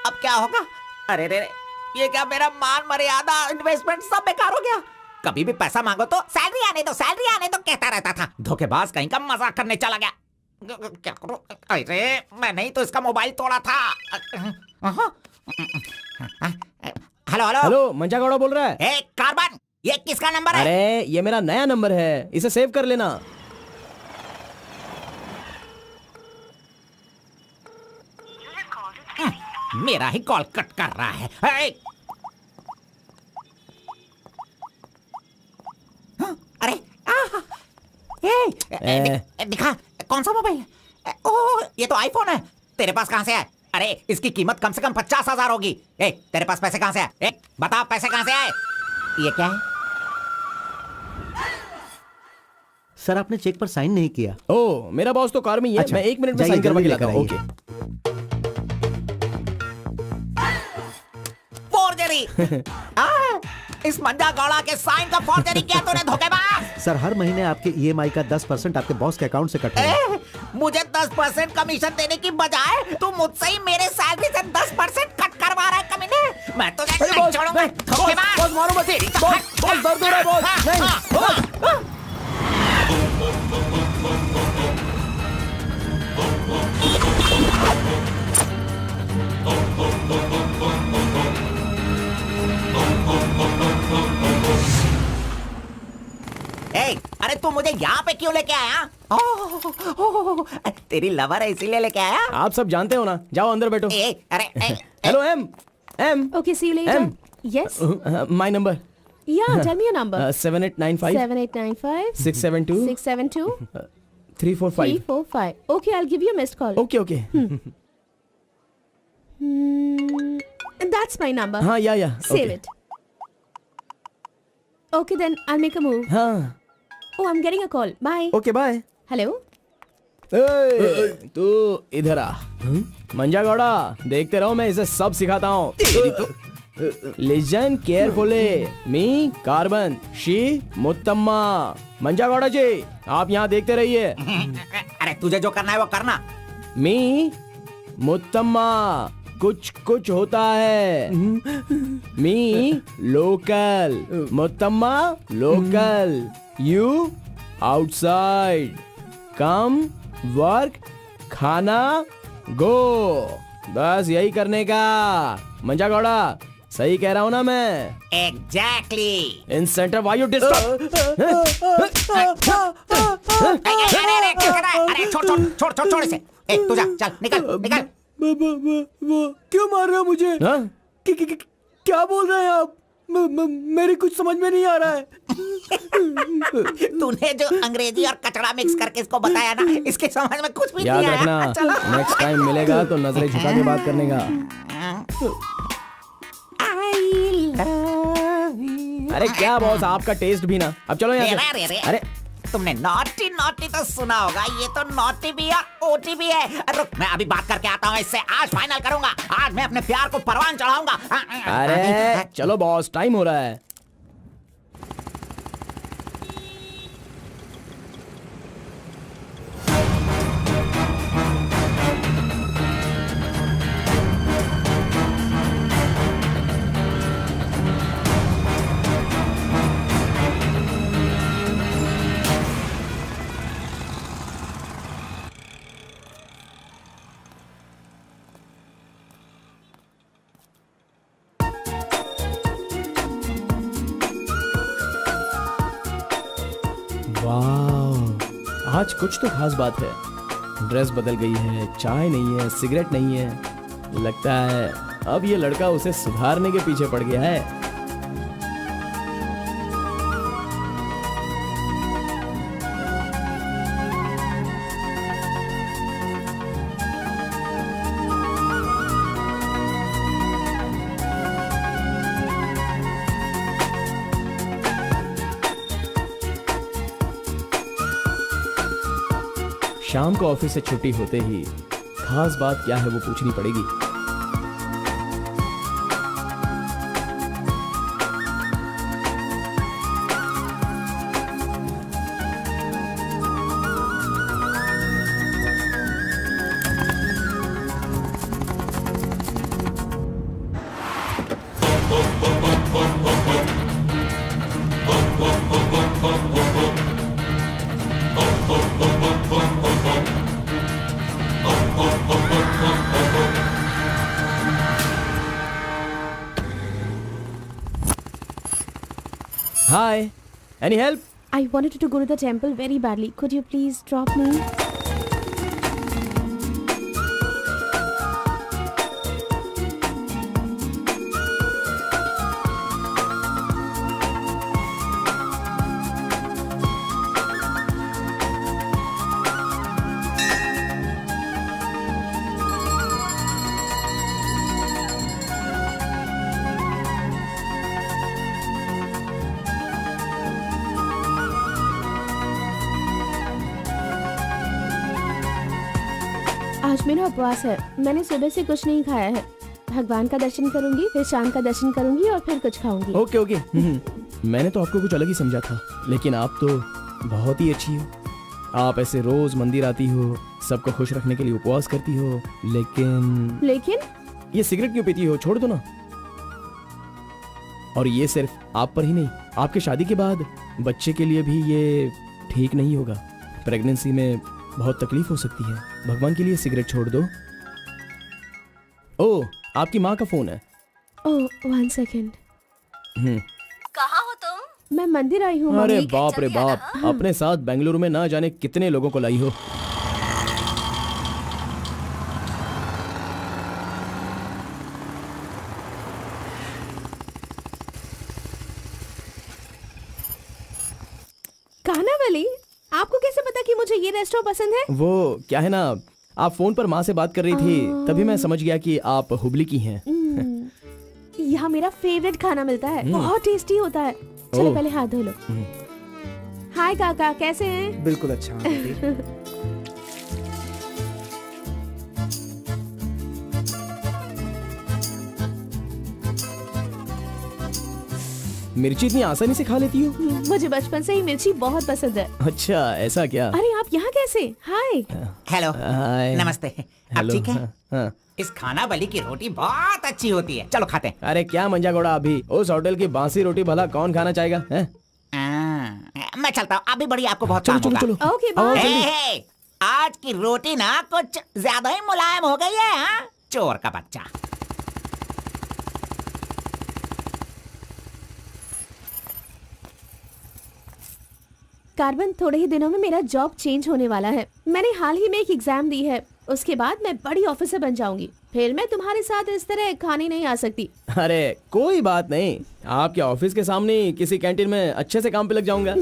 अब क्या होगा? अरे रे रे, ये क्या मेरा मान मर्यादा इन्वेस्टमेंट सब बेकार हो गया। कभी भी पैसा मांगो तो सैलरी आने दो, सैलरी आने दो कहता रहता था। धोखेबाज कहीं का मजाक करने चला गया। क्या करूं? अरे मैंने ही तो इसका मोबाइल तोड़ा था। हेलो हेलो हेलो, मंजा गौड़ा बोल रहा है। ए कार्बन, ये किसका नंबर है? अरे ये मेरा नया नंबर है, इसे सेव कर लेना। मेरा ही कॉल कट कर रहा है। अरे दिखा कौन सा मोबाइल है? ओह ये तो आईफोन है। तेरे पास कहां से है? अरे इसकी कीमत कम से कम 50,000 होगी। तेरे पास पैसे कहां से आए? बता पैसे कहां से आए? ये क्या है? सर आपने चेक पर साइन नहीं किया। ओ, मेरा बॉस तो कार में ही है। अच्छा, मैं 1 मिनट में जाइए, साइन करवा के जल्दी लाता हूँ। लेकर ओके। फोर्जरी। इस मंजा गौड़ा के साइन का फोर्जरी किया तूने, धोखेबाज। सर हर महीने आपके ईएमआई का 10% आपके बॉस के अकाउंट से कट होगा। मुझे 10% कमीशन देने की बजाय तू मुझसे ही मेरे सैलरी से 10% कट करवा रहा है कमीने। मैं तो नहीं छोड़ूंगा। धोखेबाज। बॉस मारो मत। बॉस दर्द हो रहा है बॉस। नहीं। अरे तू मुझे यहाँ पे क्यों लेके आया? तेरी लवर है इसीलिए लेके आया? आप सब जानते हो ना। जाओ अंदर बैठो। अरे hello M. Okay, see you later. M. Yes. My number Yeah, tell me your number. 7895 7895 672 672 345। 345. Okay, I'll give you a missed call. Okay okay. That's my number. हाँ या Save it. Okay, then I'll make a move. हाँ Oh, I'm getting a call. Bye. Okay bye. Hello? तू इधर आ। मंजा गौड़ा, देखते रहो, मैं इसे सब सिखाता हूँ। Listen carefully. Me carbon, she Muthamma. Manja Gowda ji, आप यहाँ देखते रहिए। अरे तुझे जो करना है वो करना। मी मुत्तम्मा, कुछ कुछ होता है। Me local, Muthamma local, you outside. Come work, khana, go. बस यही करने का। मंजा गौड़ा, सही कह रहा हूँ ना मैं? एग्जैक्टली। इन सेंटर वायु डिस्टर्ब। अरे छोड़ इसे। तू जा, चल निकल निकल। क्यों मार रहे हो मुझे? क्या बोल रहे हैं आप? मेरी कुछ समझ में नहीं आ रहा है। तूने जो अंग्रेजी और कचड़ा मिक्स करके इसको बताया ना, इसके समझ में कुछ भी याद नहीं रखना, आया। चलो। नेक्स्ट टाइम मिलेगा तो नजरें झुका के बात करने का। अरे क्या बॉस, आपका टेस्ट भी ना। अब चलो यहाँ से। अरे तुमने नॉटी नॉटी तो सुना होगा, ये तो नॉटी भी है, ओटी भी है। रुक, मैं अभी बात करके आता हूँ इससे। आज फाइनल करूंगा। आज मैं अपने प्यार को परवान चढ़ाऊंगा। अरे चलो बॉस, टाइम हो रहा है। वाह, आज कुछ तो खास बात है। ड्रेस बदल गई है, चाय नहीं है, सिगरेट नहीं है। लगता है अब ये लड़का उसे सुधारने के पीछे पड़ गया है। शाम को ऑफिस से छुट्टी होते ही खास बात क्या है वो पूछनी पड़ेगी। Hi, any help? I wanted to go to the temple very badly. Could you please drop me? आज मेरा उपवास है। मैंने सुबह से कुछ नहीं खाया है। भगवान का दर्शन करूंगी, फिर शाम का दर्शन करूंगी और फिर कुछ खाऊंगी। Okay okay. मैंने तो आपको कुछ अलग ही समझा था, लेकिन आप तो बहुत ही अच्छी हो। आप ऐसे रोज मंदिर आती हो, सबको खुश रखने के लिए उपवास करती हो, लेकिन ये सिगरेट क्यों पीती हो? छोड़ दो ना। और ये सिर्फ आप पर ही नहीं, आपके शादी के बाद बच्चे के लिए भी ये ठीक नहीं होगा। प्रेगनेंसी में बहुत तकलीफ हो सकती है। भगवान के लिए सिगरेट छोड़ दो। ओह, आपकी माँ का फोन है। ओह, 1 सेकेंड। कहाँ हो तुम? मैं मंदिर आई हूँ। अरे बाप रे बाप, अपने साथ बेंगलुरु में ना जाने कितने लोगों को लाई हो। कानावली, आपको कैसे पता कि मुझे ये रेस्टोरेंट पसंद है? वो क्या है ना, आप फोन पर माँ से बात कर रही थी, तभी मैं समझ गया कि आप हुबली की हैं। यहाँ मेरा फेवरेट खाना मिलता है, बहुत टेस्टी होता है। चलो पहले हाथ धो लो। हाय काका, कैसे हैं? बिल्कुल अच्छा। मिर्ची इतनी आसानी से खा लेती हो? मुझे बचपन से ही मिर्ची बहुत पसंद है। अच्छा, ऐसा क्या? अरे आप यहाँ कैसे? हाय। हेलो, हाय। नमस्ते। आप हेलो, ठीक है? हाँ। इस खाना बली की रोटी बहुत अच्छी होती है, चलो खाते हैं। अरे क्या मंजा घोड़ा, अभी उस होटल की बासी रोटी भला कौन खाना चाहेगा? हैं? मैं चलता हूँ, अभी बड़ी आपको बहुत चलो काम चलो होगा। चलो। ओके आओ, बाय। जल्दी। हे, आज की रोटी ना कुछ ज्यादा ही मुलायम हो गई है। हाँ? चोर का बच्चा। कार्बन, थोड़े ही दिनों में मेरा जॉब चेंज होने वाला है। मैंने हाल ही में एक एग्जाम दी है, उसके बाद मैं बड़ी ऑफिसर बन जाऊंगी। फिर मैं तुम्हारे साथ इस तरह खाने नहीं आ सकती। अरे कोई बात नहीं, आपके ऑफिस के सामने किसी कैंटीन में अच्छे से काम पे लग जाऊंगा।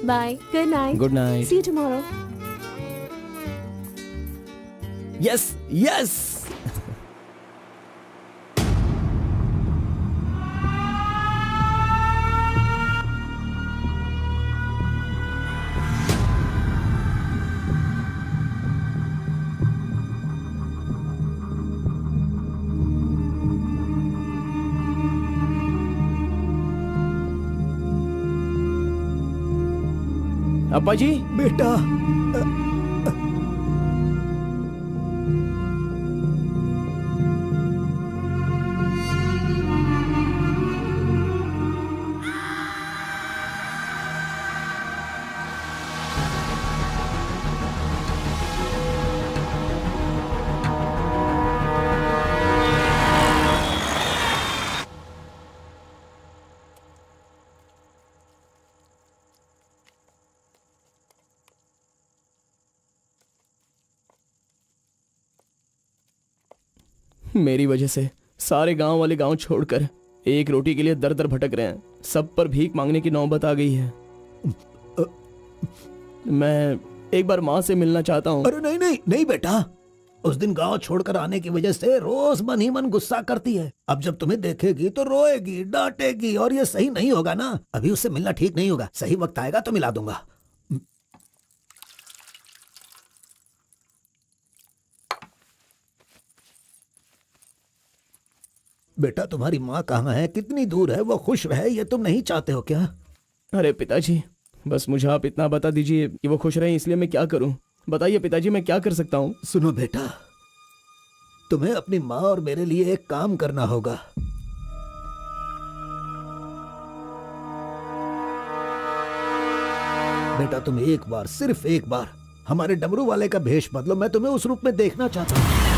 Bye, good night. Good night. See you tomorrow. Yes yes. अब्बा जी, बेटा, मेरी वजह से सारे गांव वाले गांव छोड़कर एक रोटी के लिए दर दर भटक रहे हैं। सब पर भीख मांगने की नौबत आ गई है। मैं एक बार माँ से मिलना चाहता हूँ। अरे नहीं नहीं नहीं बेटा, उस दिन गांव छोड़कर आने की वजह से रोज मन ही मन गुस्सा करती है। अब जब तुम्हें देखेगी तो रोएगी, डांटेगी, और ये सही नहीं होगा ना। अभी उससे मिलना ठीक नहीं होगा। सही वक्त आएगा तो मिला दूंगा। बेटा तुम्हारी माँ कहाँ है, कितनी दूर है, वो खुश रहे ये तुम नहीं चाहते हो क्या? अरे पिताजी, बस मुझे आप इतना बता दीजिए कि वो खुश रहे, इसलिए मैं क्या करूं? बताइए पिताजी, मैं क्या कर सकता हूं? सुनो बेटा, तुम्हें अपनी माँ और मेरे लिए एक काम करना होगा। बेटा तुम एक बार, सिर्फ एक बार हमारे डमरू वाले का भेष बदलो। मैं तुम्हें उस रूप में देखना चाहता हूँ।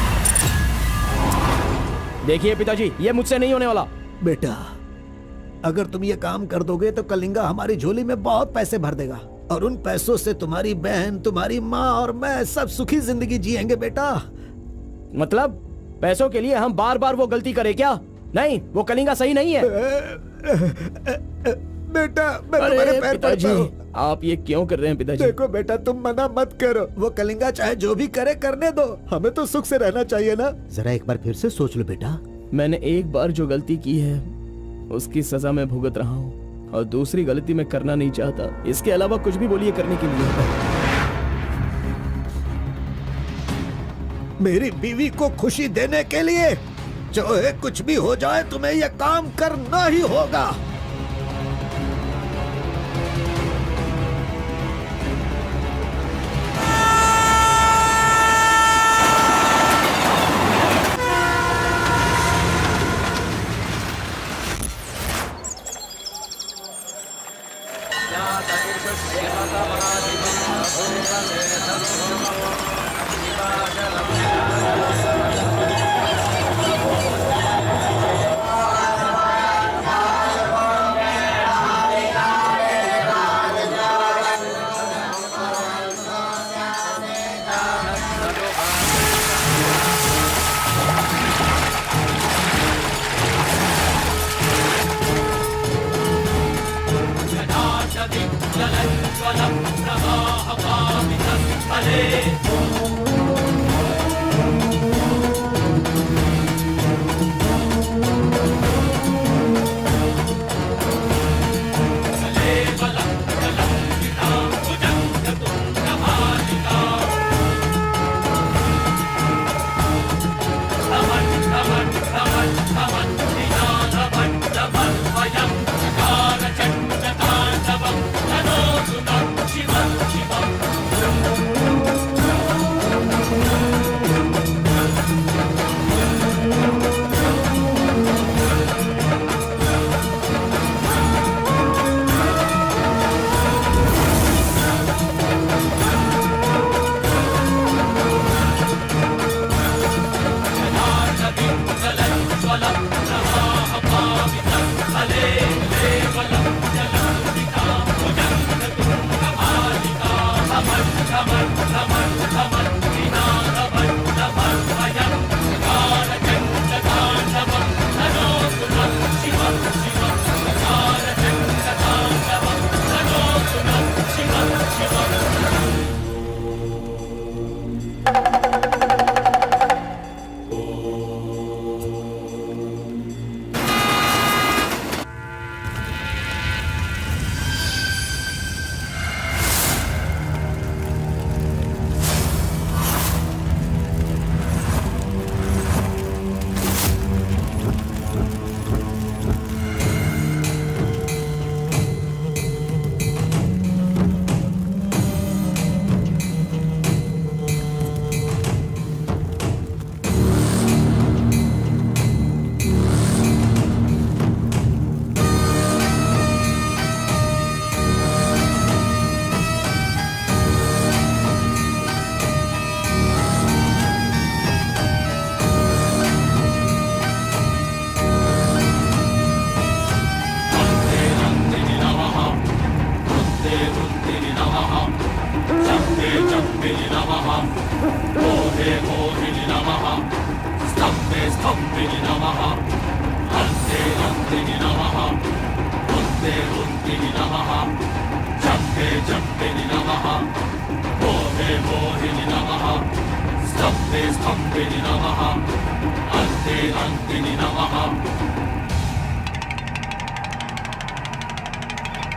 देखिए पिताजी, ये मुझसे नहीं होने वाला। बेटा अगर तुम ये काम कर दोगे तो कलिंगा हमारी झोली में बहुत पैसे भर देगा, और उन पैसों से तुम्हारी बहन, तुम्हारी माँ और मैं सब सुखी जिंदगी जिएंगे। बेटा मतलब पैसों के लिए हम बार बार वो गलती करें क्या? नहीं, वो कलिंगा सही नहीं है। बेटा मैं तुम्हारे पैर पड़ता हूं। आप ये क्यों कर रहे हैं पिताजी? देखो बेटा, तुम मना मत करो। वो कलिंगा चाहे जो भी करे करने दो, हमें तो सुख से रहना चाहिए ना। जरा एक बार फिर से सोच लो बेटा। मैंने एक बार जो गलती की है उसकी सजा मैं भुगत रहा हूँ, और दूसरी गलती मैं करना नहीं चाहता। इसके अलावा कुछ भी बोलिए करने के लिए। मेरी बीवी को खुशी देने के लिए चाहे कुछ भी हो जाए, तुम्हें यह काम करना ही होगा।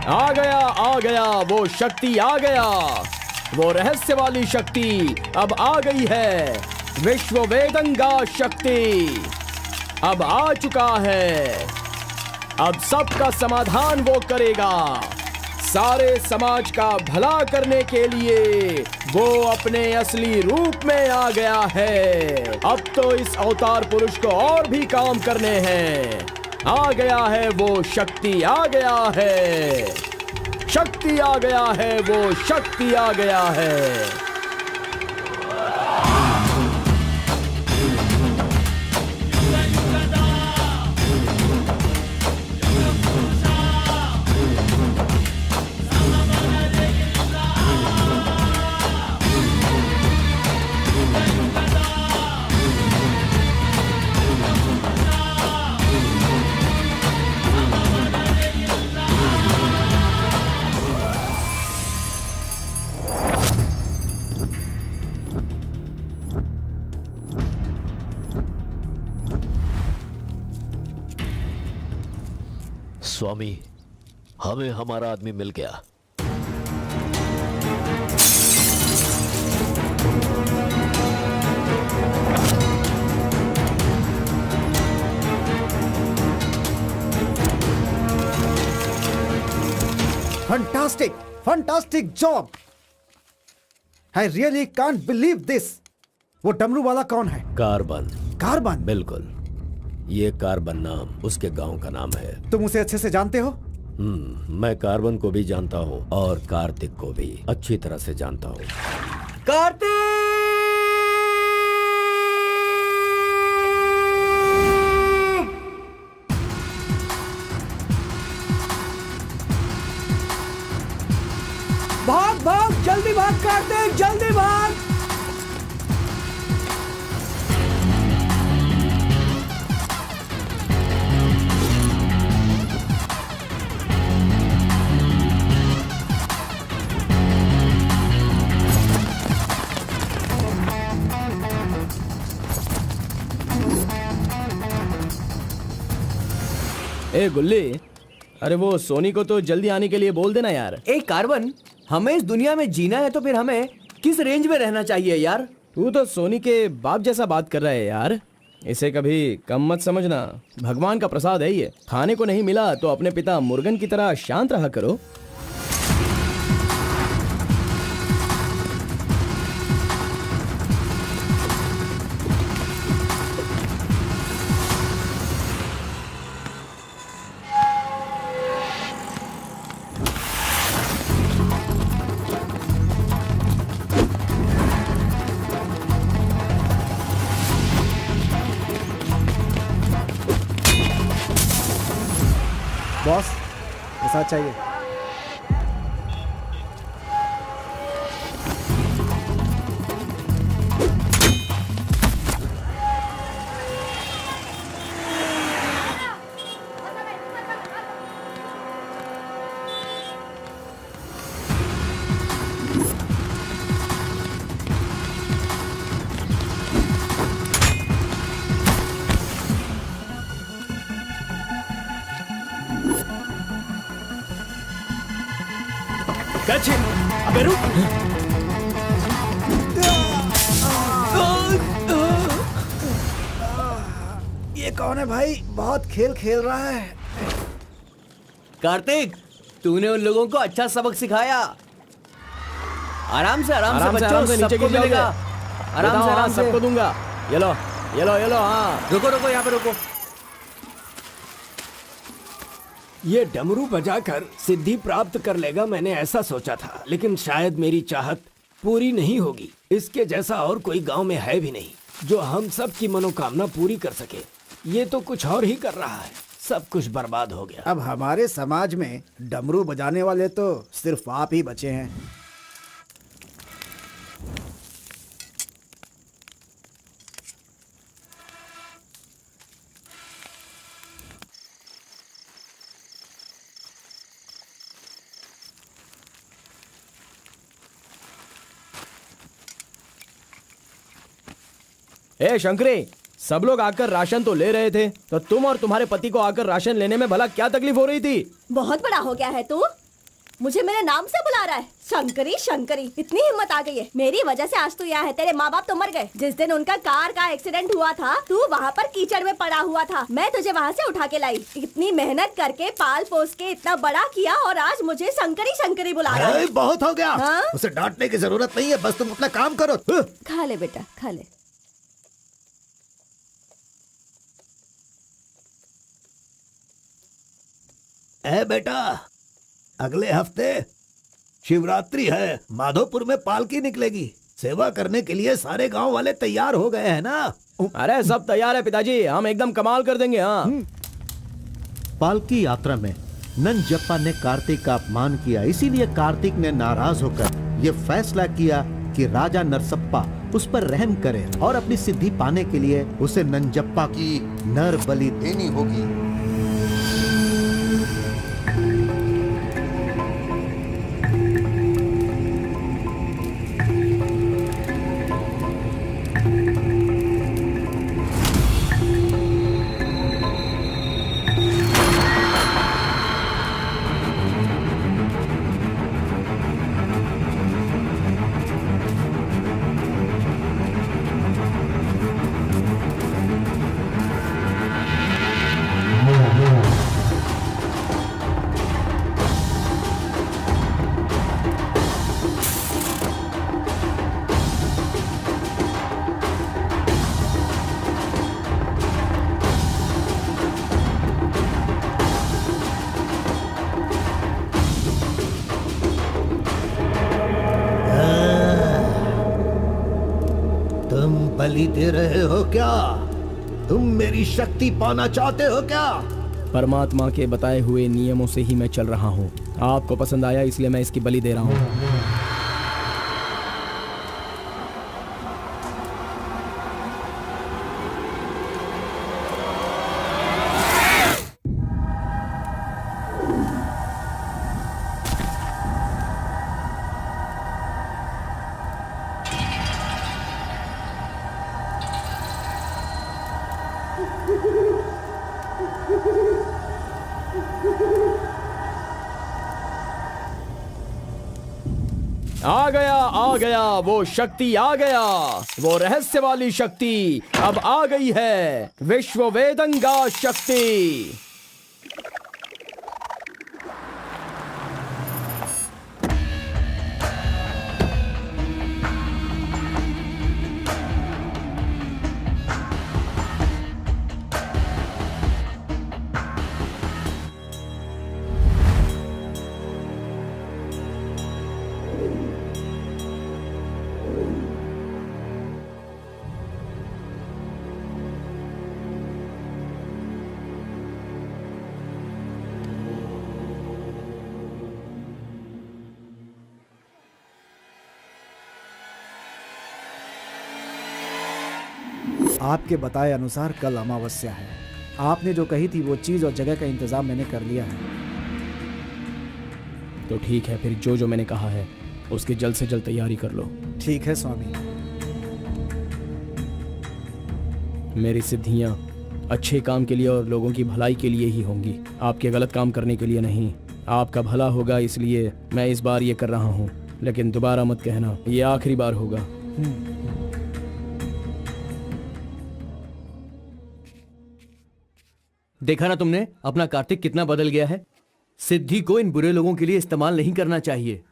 आ गया वो शक्ति आ गया, वो रहस्य वाली शक्ति अब आ गई है। विश्व वेदंगा शक्ति अब आ चुका है। अब सबका समाधान वो करेगा। सारे समाज का भला करने के लिए वो अपने असली रूप में आ गया है। अब तो इस अवतार पुरुष को और भी काम करने हैं। आ गया है वो शक्ति, आ गया है शक्ति, आ गया है वो शक्ति, आ गया है। स्वामी, हमें हमारा आदमी मिल गया। Fantastic, fantastic job. I really can't believe this. वो डमरू वाला कौन है? कार्बन। कार्बन? बिल्कुल, ये कार्बन नाम उसके गांव का नाम है। तुम उसे अच्छे से जानते हो? मैं कार्बन को भी जानता हूँ और कार्तिक को भी अच्छी तरह से जानता हूँ। कार्तिक! भाग भाग, जल्दी भाग कार्तिक, जल्दी भाग। ए गुल्ली, अरे वो सोनी को तो जल्दी आने के लिए बोल देना यार। ए कार्बन, हमें इस दुनिया में जीना है तो फिर हमें किस रेंज में रहना चाहिए यार? तू तो सोनी के बाप जैसा बात कर रहा है यार। इसे कभी कम मत समझना, भगवान का प्रसाद है ये। खाने को नहीं मिला तो अपने पिता मुर्गन की तरह शांत रहा करो। बॉस, ये साथ चाहिए। अबे रुक। ये कौन है भाई? बहुत खेल खेल रहा है। कार्तिक, तूने उन लोगों को अच्छा सबक सिखाया। आराम से बच्चों, नीचे सबको गिर मिलेगा। आराम से सबको दूंगा। ये लो, हाँ। रुको यहाँ पे रुको। ये डमरू बजाकर सिद्धि प्राप्त कर लेगा, मैंने ऐसा सोचा था, लेकिन शायद मेरी चाहत पूरी नहीं होगी। इसके जैसा और कोई गांव में है भी नहीं जो हम सब की मनोकामना पूरी कर सके। ये तो कुछ और ही कर रहा है, सब कुछ बर्बाद हो गया। अब हमारे समाज में डमरू बजाने वाले तो सिर्फ आप ही बचे हैं। ए शंकरी, सब लोग आकर राशन तो ले रहे थे, तो तुम और तुम्हारे पति को आकर राशन लेने में भला क्या तकलीफ हो रही थी? बहुत बड़ा हो गया है तू, मुझे मेरे नाम से बुला रहा है। शंकरी शंकरी, इतनी हिम्मत आ गई है। मेरी वजह से आज तू यहाँ है। तेरे माँ बाप तो मर गए। जिस दिन उनका कार का एक्सीडेंट हुआ था, तू वहाँ पर कीचड़ में पड़ा हुआ था। मैं तुझे वहाँ से उठा के लाई। इतनी मेहनत करके पाल पोस के इतना बड़ा किया और आज मुझे शंकरी शंकरी बुला रहा है। बहुत हो गया। हाँ? उसे डांटने की जरूरत नहीं है, बस तुम अपना काम करो। खा ले बेटा, खा ले। बेटा, अगले हफ्ते शिवरात्रि है, माधोपुर में पालकी निकलेगी। सेवा करने के लिए सारे गांव वाले तैयार हो गए हैं ना? अरे सब तैयार है पिताजी, हम एकदम कमाल कर देंगे। हाँ। पालकी यात्रा में नंजप्पा ने कार्तिक का अपमान किया, इसीलिए कार्तिक ने नाराज होकर ये फैसला किया कि राजा नरसप्पा उस पर रहम करे और अपनी सिद्धि पाने के लिए उसे नंजप्पा की नर बलि देनी होगी। बलि दे रहे हो क्या? तुम मेरी शक्ति पाना चाहते हो क्या? परमात्मा के बताए हुए नियमों से ही मैं चल रहा हूँ। आपको पसंद आया इसलिए मैं इसकी बलि दे रहा हूँ। आ गया वो शक्ति, आ गया वो रहस्य वाली शक्ति। अब आ गई है विश्व वेदंगा शक्ति। आपके बताए अनुसार कल अमावस्या है। आपने जो कही थी वो चीज और जगह का इंतजाम मैंने कर लिया है। तो ठीक है, फिर जो मैंने कहा है उसकी जल्द से जल्द तैयारी कर लो। ठीक है स्वामी। मेरी सिद्धियां अच्छे काम के लिए और लोगों की भलाई के लिए ही होंगी, आपके गलत काम करने के लिए नहीं। आपका भला होगा इसलिए मैं इस बार ये कर रहा हूँ, लेकिन दोबारा मत कहना, ये आखिरी बार होगा। देखा ना तुमने अपना कार्तिक कितना बदल गया है। सिद्धि को इन बुरे लोगों के लिए इस्तेमाल नहीं करना चाहिए।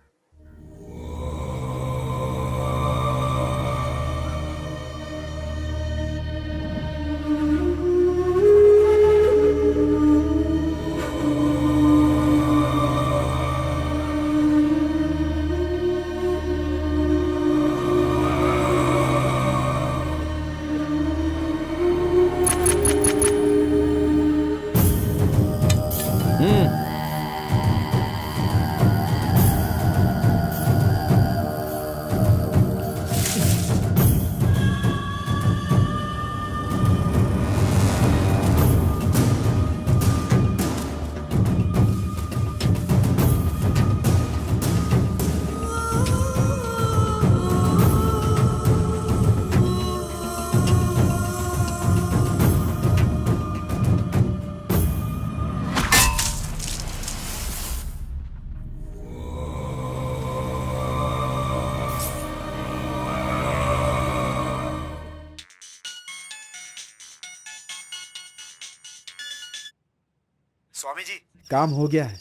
स्वामी जी, काम हो गया है।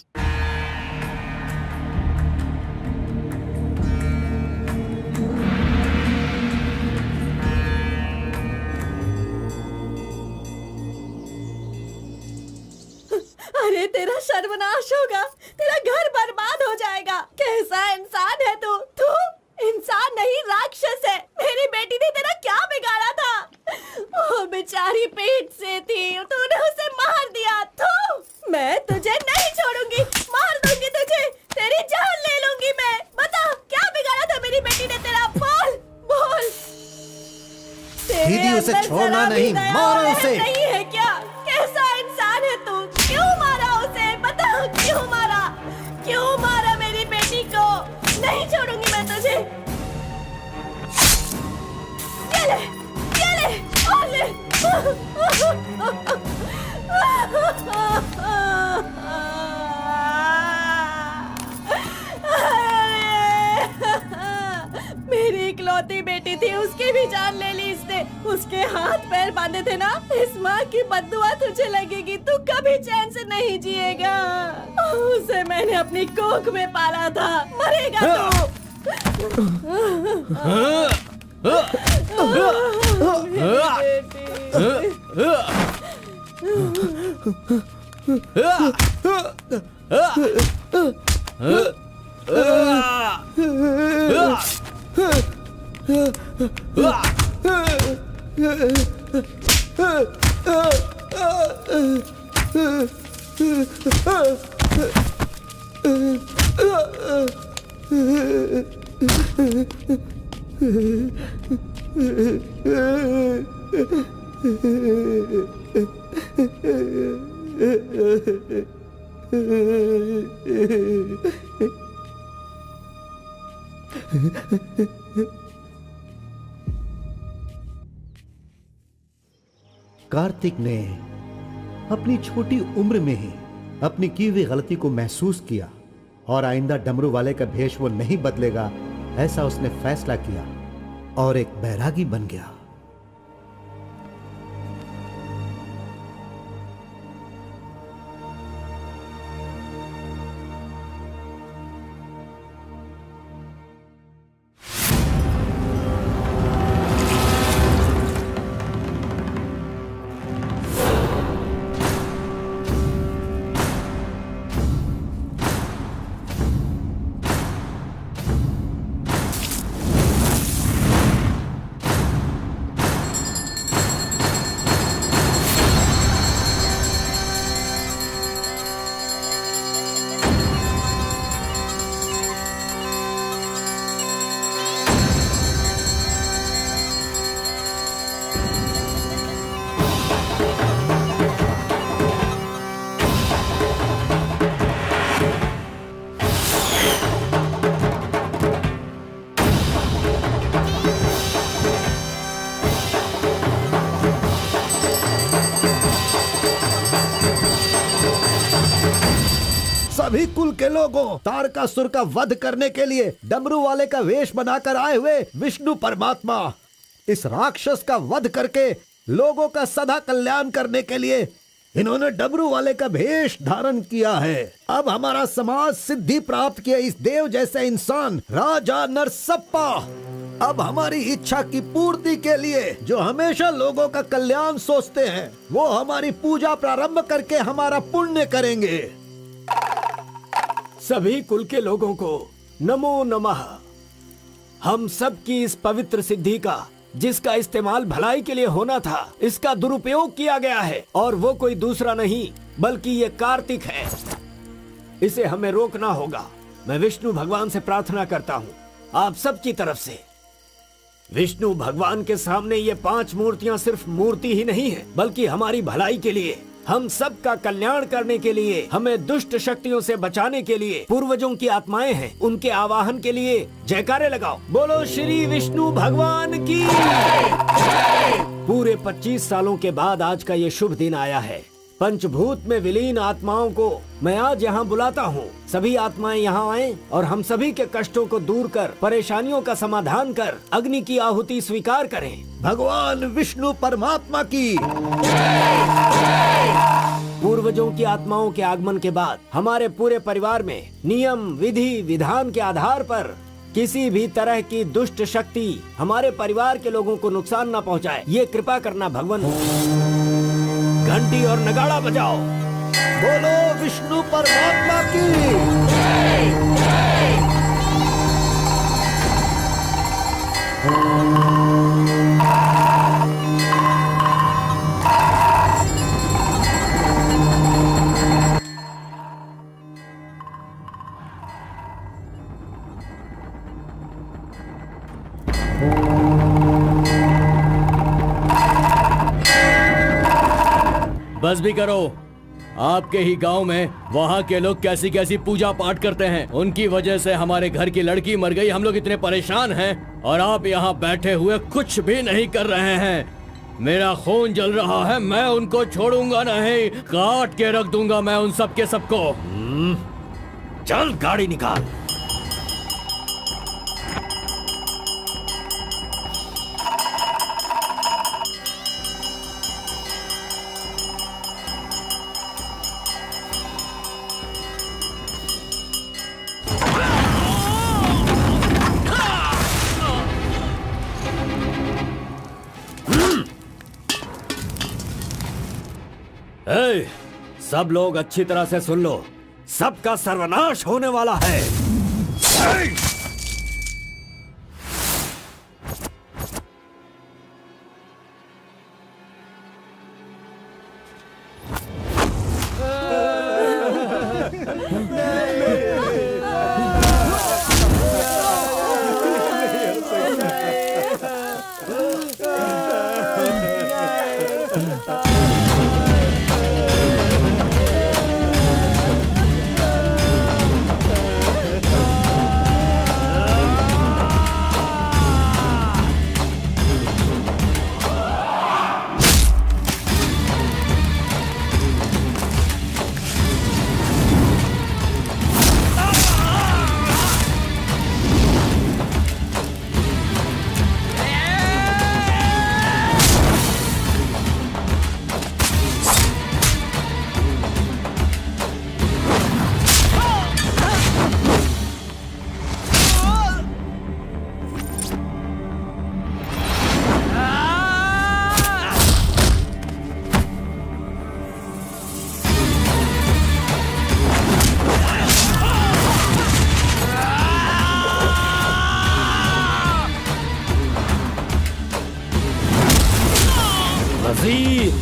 अरे तेरा सर्वनाश होगा, तेरा घर बर्बाद हो जाएगा। कैसा इंसान है तू? तू इंसान नहीं, राक्षस है। मेरी बेटी ने तेरा क्या बिगाड़ा था? वो बेचारी पेट से थी, तूने उसे मार दिया। तू, मैं तुझे नहीं छोड़ूंगी, मार दूंगी तुझे, तेरी जान ले लूंगी मैं। बता क्या बिगाड़ा था मेरी बेटी ने तेरा? बोल बोल। दीदी उसे छोड़ना नहीं, मारो उसे। नहीं है क्या? कैसा इंसान है तू? क्यों मारा उसे? बता क्यों मारा? क्यों मारा मेरी बेटी को? नहीं छोड़ूंगी मैं तुझे। ये ले और ले। मेरी इकलौती बेटी थी, उसकी भी जान ले ली इसने। उसके हाथ पैर बांधे थे ना, इस माँ की बद्दुआ तुझे लगेगी, तू कभी चैन से नहीं जिएगा। उसे मैंने अपनी कोख में पाला था, मरेगा तू। कार्तिक ने अपनी छोटी उम्र में ही अपनी की हुई गलती को महसूस किया और आइंदा डमरू वाले का भेष वो नहीं बदलेगा, ऐसा उसने फैसला किया और एक बैरागी बन गया। सभी कुल के लोगों, तारकासुर का वध करने के लिए डमरू वाले का वेश बनाकर आए हुए विष्णु परमात्मा इस राक्षस का वध करके लोगों का सदा कल्याण करने के लिए इन्होंने डमरू वाले का भेष धारण किया है। अब हमारा समाज सिद्धि प्राप्त किया इस देव जैसे इंसान राजा नरसप्पा अब हमारी इच्छा की पूर्ति के लिए, जो हमेशा लोगों का कल्याण सोचते हैं, वो हमारी पूजा प्रारंभ करके हमारा पुण्य करेंगे। सभी कुल के लोगों को नमो नमः। हम सब की इस पवित्र सिद्धि का, जिसका इस्तेमाल भलाई के लिए होना था, इसका दुरुपयोग किया गया है और वो कोई दूसरा नहीं बल्कि ये कार्तिक है। इसे हमें रोकना होगा। मैं विष्णु भगवान से प्रार्थना करता हूँ आप सब की तरफ से। विष्णु भगवान के सामने ये 5 मूर्तियाँ सिर्फ मूर्ति ही नहीं है, बल्कि हमारी भलाई के लिए, हम सब का कल्याण करने के लिए, हमें दुष्ट शक्तियों से बचाने के लिए पूर्वजों की आत्माएं हैं, उनके आवाहन के लिए जयकारे लगाओ। बोलो श्री विष्णु भगवान की। पूरे 25 सालों के बाद आज का ये शुभ दिन आया है। पंचभूत में विलीन आत्माओं को मैं आज यहाँ बुलाता हूँ। सभी आत्माएं यहाँ आएं और हम सभी के कष्टों को दूर कर, परेशानियों का समाधान कर, अग्नि की आहुति स्वीकार करें। भगवान विष्णु परमात्मा की। पूर्व पूर्वजों की आत्माओं के आगमन के बाद हमारे पूरे परिवार में नियम, विधि, विधान के आधार पर किसी भी तरह की दुष्ट शक्ति हमारे परिवार के लोगों को नुकसान न पहुंचाए, ये कृपा करना भगवान। घंटी और नगाड़ा बजाओ। बोलो विष्णु परमात्मा की। बस भी करो। आपके ही गांव में वहाँ के लोग कैसी कैसी पूजा पाठ करते हैं। उनकी वजह से हमारे घर की लड़की मर गई। हम लोग इतने परेशान हैं और आप यहाँ बैठे हुए कुछ भी नहीं कर रहे हैं। मेरा खून जल रहा है, मैं उनको छोड़ूंगा नहीं, काट के रख दूंगा मैं उन सब के सबको। चल गाड़ी निकाल। ए, सब लोग अच्छी तरह से सुन लो, सबका सर्वनाश होने वाला है। मजीद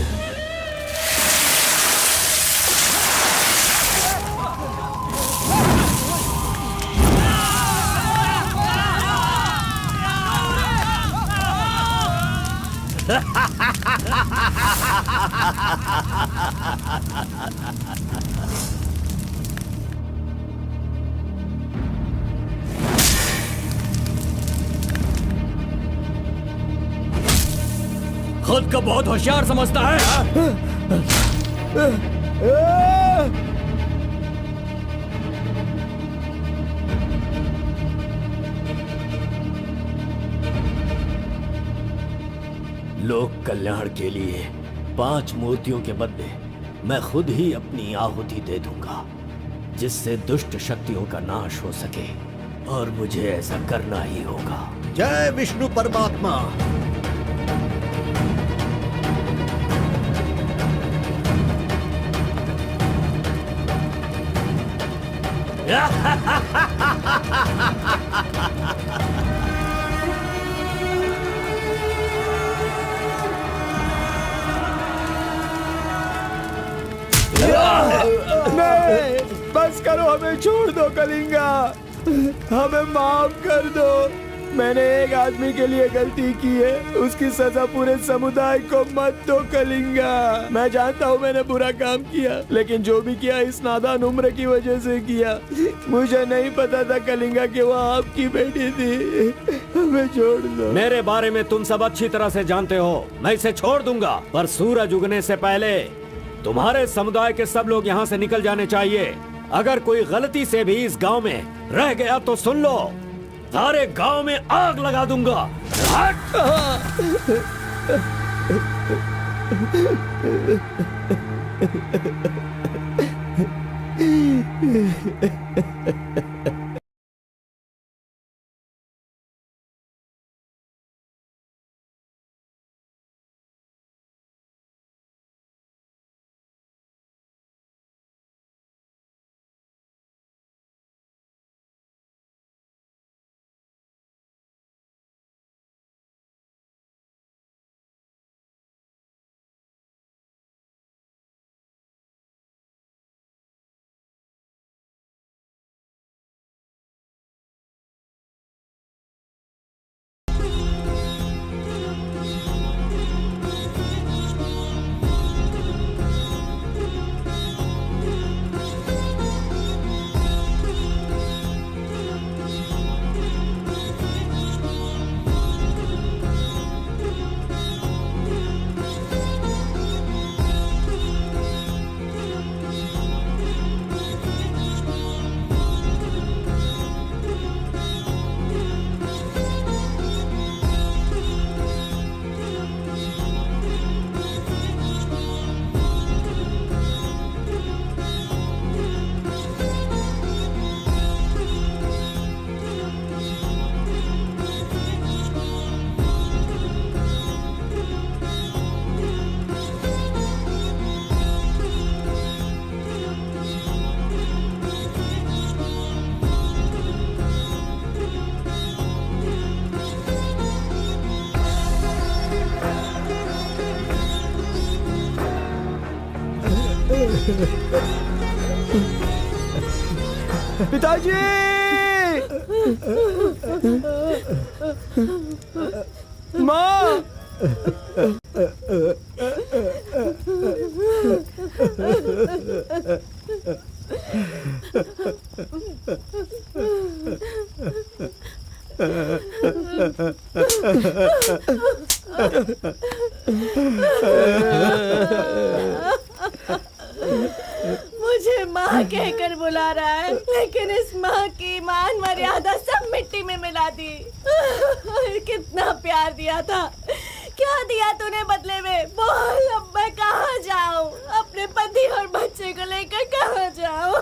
खुद को बहुत होशियार समझता है। लोक कल्याण के लिए 5 मूर्तियों के बदले मैं खुद ही अपनी आहुति दे दूंगा, जिससे दुष्ट शक्तियों का नाश हो सके, और मुझे ऐसा करना ही होगा। जय विष्णु परमात्मा। नहीं, बस करो, हमें छोड़ दो कलिंगा, हमें माफ कर दो। मैंने एक आदमी के लिए गलती की है, उसकी सजा पूरे समुदाय को मत दो कलिंगा। मैं जानता हूँ मैंने बुरा काम किया, लेकिन जो भी किया इस नादान उम्र की वजह से किया। मुझे नहीं पता था कलिंगा कि वो आपकी बेटी थी। हमें छोड़ दो। मेरे बारे में तुम सब अच्छी तरह से जानते हो, मैं इसे छोड़ दूंगा, पर सूरज उगने से पहले तुम्हारे समुदाय के सब लोग यहाँ से निकल जाने चाहिए। अगर कोई गलती से भी इस गांव में रह गया तो सुन लो, सारे गांव में आग लगा दूंगा। पिताजी! माँ! मुझे माँ कहकर बुला रहा है, लेकिन इस माँ की मान मर्यादा सब मिट्टी में मिला दी। कितना प्यार दिया था, क्या दिया तूने बदले में? बोल, अब मैं कहाँ जाऊँ? अपने पति और बच्चे को लेकर कहाँ जाऊँ?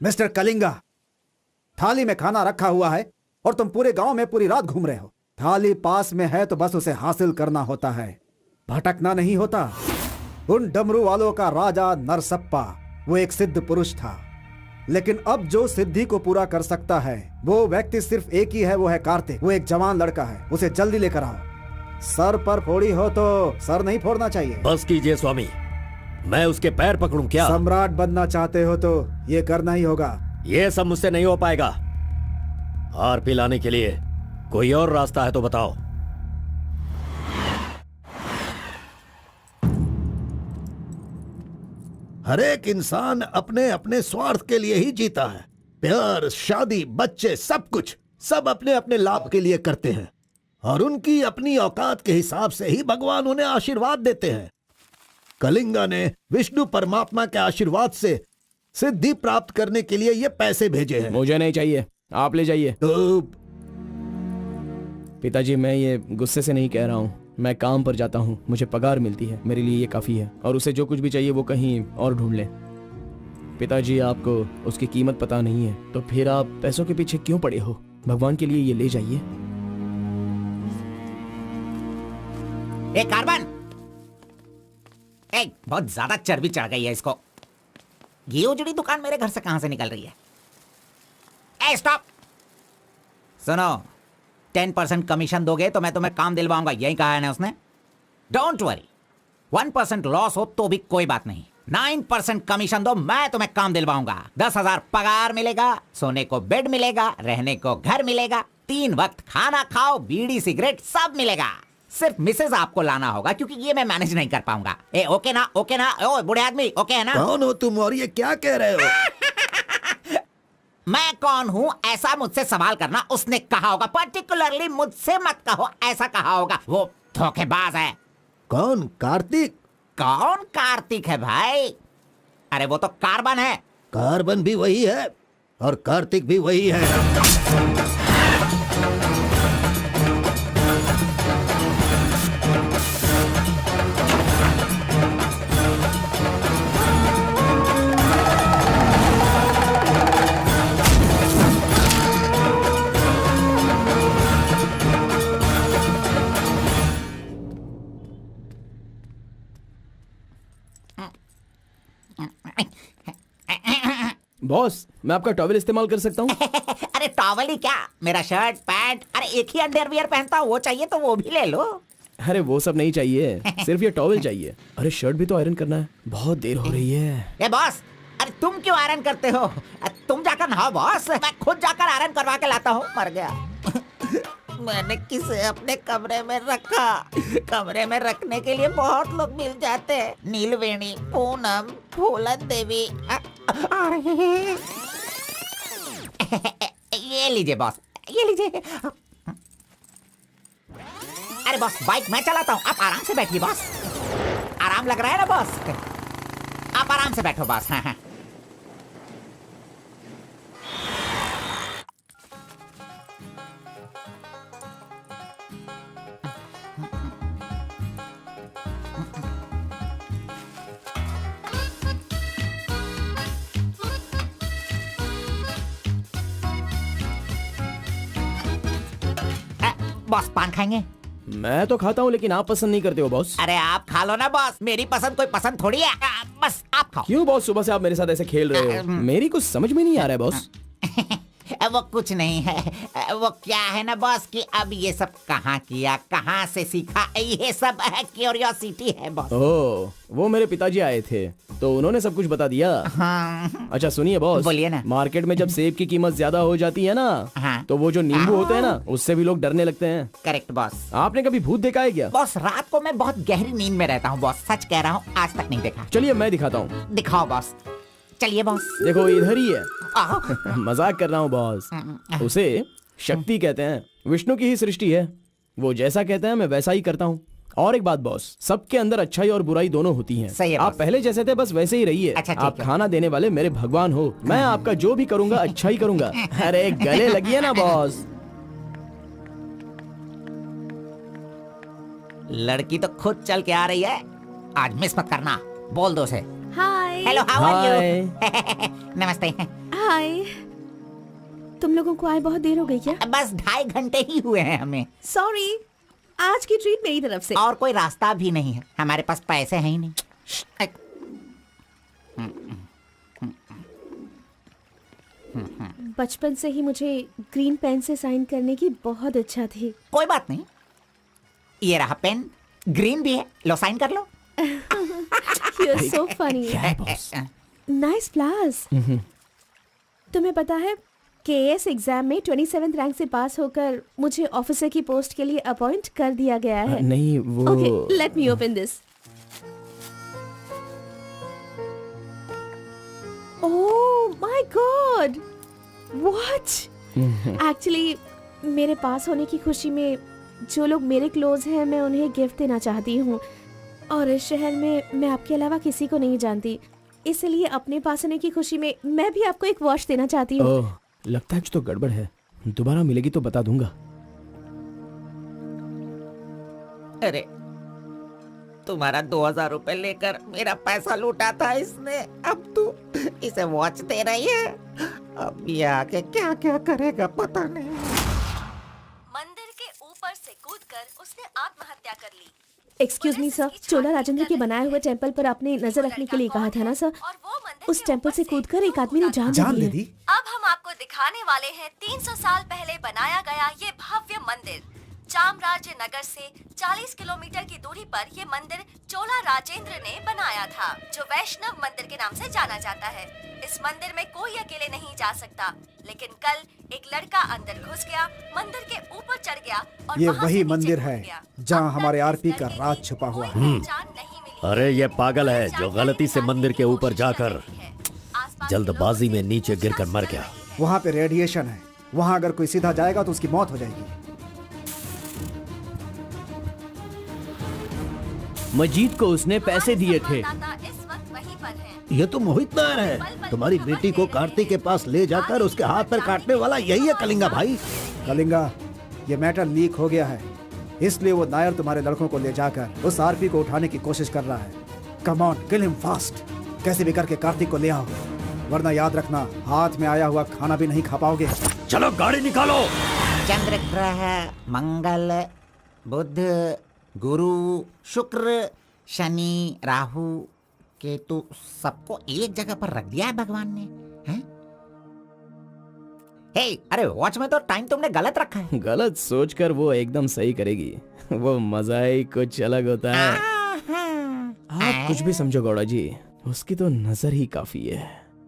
मिस्टर कलिंगा, थाली में खाना रखा हुआ है और तुम पूरे गांव में पूरी रात घूम रहे हो। थाली पास में है तो बस उसे हासिल करना होता है, भटकना नहीं होता। उन डमरू वालों का राजा नरसप्पा वो एक सिद्ध पुरुष था, लेकिन अब जो सिद्धि को पूरा कर सकता है वो व्यक्ति सिर्फ एक ही है, वो है कार्तिक। वो एक जवान लड़का है, उसे जल्दी लेकर आओ। सर पर फोड़ी हो तो सर नहीं फोड़ना चाहिए। बस कीजिए स्वामी, मैं उसके पैर पकड़ूं क्या? सम्राट बनना चाहते हो तो ये करना ही होगा। ये सब मुझसे नहीं हो पाएगा। हार पिलाने के लिए कोई और रास्ता है तो बताओ। हर एक इंसान अपने अपने स्वार्थ के लिए ही जीता है। प्यार, शादी, बच्चे, सब कुछ सब अपने अपने लाभ के लिए करते हैं और उनकी अपनी औकात के हिसाब से ही भगवान उन्हें आशीर्वाद देते हैं। कलिंगा ने विष्णु परमात्मा के आशीर्वाद से सिद्धि प्राप्त करने के लिए ये पैसे भेजे हैं। मुझे नहीं चाहिए, आप ले जाइए। तो पिताजी, मैं ये गुस्से से नहीं कह रहा हूँ, मैं काम पर जाता हूँ, मुझे पगार मिलती है, मेरे लिए ये काफी है। और उसे जो कुछ भी चाहिए वो कहीं और ढूंढ ले। पिताजी, आपको उसकी कीमत पता नहीं है, तो फिर आप पैसों के पीछे क्यों पड़े हो? भगवान के लिए ये ले जाइए। ए कार्बन, ए बहुत ज्यादा चर्बी चढ़ गई है इसको। ये उजड़ी दुकान मेरे घर से कहां से निकल रही है? ए स्टॉप, सुनो, 10% कमीशन दोगे तो मैं तुम्हें काम दिलवाऊंगा, यही कहा है ना उसने। डोंट वरी, 1% लॉस हो तो भी कोई बात नहीं, 9% कमीशन दो, मैं तुम्हें काम दिलवाऊंगा। 10,000 पगार मिलेगा, सोने को बेड मिलेगा, रहने को घर मिलेगा, 3 वक्त खाना खाओ, बीड़ी सिगरेट सब मिलेगा। सिर्फ मिसेज आपको लाना होगा, क्योंकि ये मैं मैनेज नहीं कर पाऊंगा। ए ओके ना, ओके ना? ओ बूढ़े आदमी, ओके है ना? कौन हो तुम और ये क्या कह रहे हो? मैं कौन हूँ ऐसा मुझसे सवाल करना उसने कहा होगा। पर्टिकुलरली मुझसे मत कहो, ऐसा कहा होगा। वो धोखेबाज है। कौन? कार्तिक? कौन कार्तिक है भाई? अरे वो तो कार्बन है। कार्बन भी वही है और कार्तिक भी वही है। बॉस, मैं आपका टॉवेल इस्तेमाल कर सकता हूँ? अरे टॉवल ही क्या, मेरा शर्ट पैंट, अरे एक ही अंडरवियर पहनता हूँ, वो चाहिए तो वो भी ले लो। अरे वो सब नहीं चाहिए, सिर्फ ये टॉवेल चाहिए। अरे शर्ट भी तो आयरन करना है, बहुत देर हो रही है। ए बॉस, अरे तुम क्यों आयरन करते हो? तुम जाकर नहाओ बॉस, मैं खुद जाकर आयरन करवा के लाता हूँ। मर गया। मैंने किसे अपने कमरे में रखा? कमरे में रखने के लिए बहुत लोग मिल जाते हैं। नीलवेणी, पूनम, फूलन देवी। ये लीजिए बॉस, ये लीजिए। अरे बॉस, बाइक मैं चलाता हूँ, आप आराम से बैठिए बॉस। आराम लग रहा है ना बॉस? आप आराम से बैठो बॉस। हाँ हाँ। बॉस पान खाएंगे? मैं तो खाता हूँ, लेकिन आप पसंद नहीं करते हो बॉस। अरे आप खा लो ना बॉस, मेरी पसंद कोई पसंद थोड़ी है। बस आप खाओ। क्यों बॉस, सुबह से आप मेरे साथ ऐसे खेल रहे हो? मेरी कुछ समझ में नहीं आ रहा है बॉस। वो कुछ नहीं है, वो क्या है ना बॉस कि अब ये सब कहाँ किया, कहाँ से सीखा, ये सब क्यूरियोसिटी है बॉस। ओह, वो मेरे पिताजी आए थे तो उन्होंने सब कुछ बता दिया। हाँ। अच्छा सुनिए बॉस, बोलिए ना। मार्केट में जब सेब की कीमत ज्यादा हो जाती है ना, हाँ। तो वो जो नींबू होते हैं ना, उससे भी लोग डरने लगते हैं। Correct boss. आपने कभी भूत देखा है क्या? बॉस रात को मैं बहुत गहरी नींद में रहता हूँ बॉस, सच कह रहा हूँ, आज तक नहीं देखा। चलिए मैं दिखाता हूँ। दिखाओ बॉस, चलिए बॉस। देखो इधर ही है। मजाक कर रहा हूँ बॉस। उसे शक्ति कहते हैं, विष्णु की ही सृष्टि है। वो जैसा कहते हैं मैं वैसा ही करता हूँ। और एक बात बॉस, सबके अंदर अच्छाई और बुराई दोनों होती हैं। सही है आप बॉस। पहले जैसे थे बस वैसे ही रहिए। अच्छा, ठीक आप है। खाना देने वाले मेरे भगवान हो, मैं आपका जो भी करूंगा अच्छा ही करूंगा। अरे गले लगिए ना बॉस। लड़की तो खुद चल के आ रही है, आज मिस मत करना। बोल दो उसे। Hi. Hello, how are hi. You? Namaste. Hi. तुम लोगों को आए बहुत देर हो गई क्या? बस 2.5 घंटे ही हुए हैं हमें, सॉरी, आज की ट्रीट मेरी तरफ से। और कोई रास्ता भी नहीं है, हमारे पास पैसे हैं ही नहीं। बचपन से ही मुझे ग्रीन पेन से साइन करने की बहुत इच्छा थी। कोई बात नहीं, ये रहा पेन, ग्रीन भी है, लो साइन कर लो। You're so funny. Nice flowers. तुम्हें पता है केएस एग्जाम में 27th रैंक से पास होकर मुझे ऑफिसर की पोस्ट के लिए अपॉइंट कर दिया गया है। नहीं वो। Okay, let me open this. Oh my God! What? Actually, मेरे पास होने की खुशी में जो लोग मेरे क्लोज हैं मैं उन्हें गिफ्ट देना चाहती हूँ, और इस शहर में मैं आपके अलावा किसी को नहीं जानती, इसलिए अपने पास होने की खुशी में मैं भी आपको एक वॉच देना चाहती हूँ। ओह, लगता है कुछ तो गड़बड़ है। दोबारा मिलेगी तो बता दूंगा। अरे तुम्हारा 2000 रुपए लेकर मेरा पैसा लूटा था इसने, अब तू इसे वॉच दे रही है। अब ये आके क्या क्या करेगा पता नहीं। मंदिर के ऊपर से कूदकर उसने आत्महत्या कर ली। एक्सक्यूज मी सर, चोला राजेंद्र के बनाए हुए टेम्पल पर आपने नजर रखने के लिए कहा था ना सर? और वो मंदिर उस टेम्पल से कूदकर एक आदमी ने जान जान ले ले ली दी। है। अब हम आपको दिखाने वाले हैं 300 साल पहले बनाया गया ये भव्य मंदिर। चामराज नगर से 40 किलोमीटर की दूरी पर ये मंदिर चोला राजेंद्र ने बनाया था, जो वैष्णव मंदिर के नाम से जाना जाता है। इस मंदिर में कोई अकेले नहीं जा सकता, लेकिन कल एक लड़का अंदर घुस गया, मंदिर के ऊपर चढ़ गया और ये वहां से वही नीचे मंदिर कूद है गया। जहाँ अब तक हमारे इस आरपी का लड़के राज की छुपा हुआ कोई है। पहचान नहीं मिली। अरे ये पागल है जो गलती से मंदिर के ऊपर जाकर जल्दबाजी में नीचे गिरकर मर गया। वहाँ पे रेडिएशन है, वहाँ अगर कोई सीधा जाएगा तो उसकी मौत हो जाएगी। मजीद को उसने पैसे दिए थे। इस वक्त वहीं पर है। ये तो मोहित नायर है। तुम्हारी बेटी को कार्तिक के पास ले जाकर उसके हाथ पर काटने वाला यही है कलिंगा भाई। कलिंगा, ये मैटर लीक हो गया है, इसलिए वो नायर तुम्हारे लड़कों को ले जाकर उस आरपी को उठाने की कोशिश कर रहा है। Come on, kill him fast. कैसे भी करके कार्तिक को ले आओ, वरना याद रखना हाथ में आया हुआ खाना भी नहीं खा पाओगे। चलो गाड़ी निकालो। चंद्र ग्रह, मंगल, बुध, गुरु, शुक्र, शनि, राहु, केतु, सबको एक जगह पर रख दिया है भगवान ने, हैं? हे, अरे वॉच में तो टाइम तुमने गलत रखा है। गलत सोचकर वो एकदम सही करेगी। वो मजा ही कुछ अलग होता है। आप कुछ भी समझो गौड़ा जी, उसकी तो नजर ही काफी है।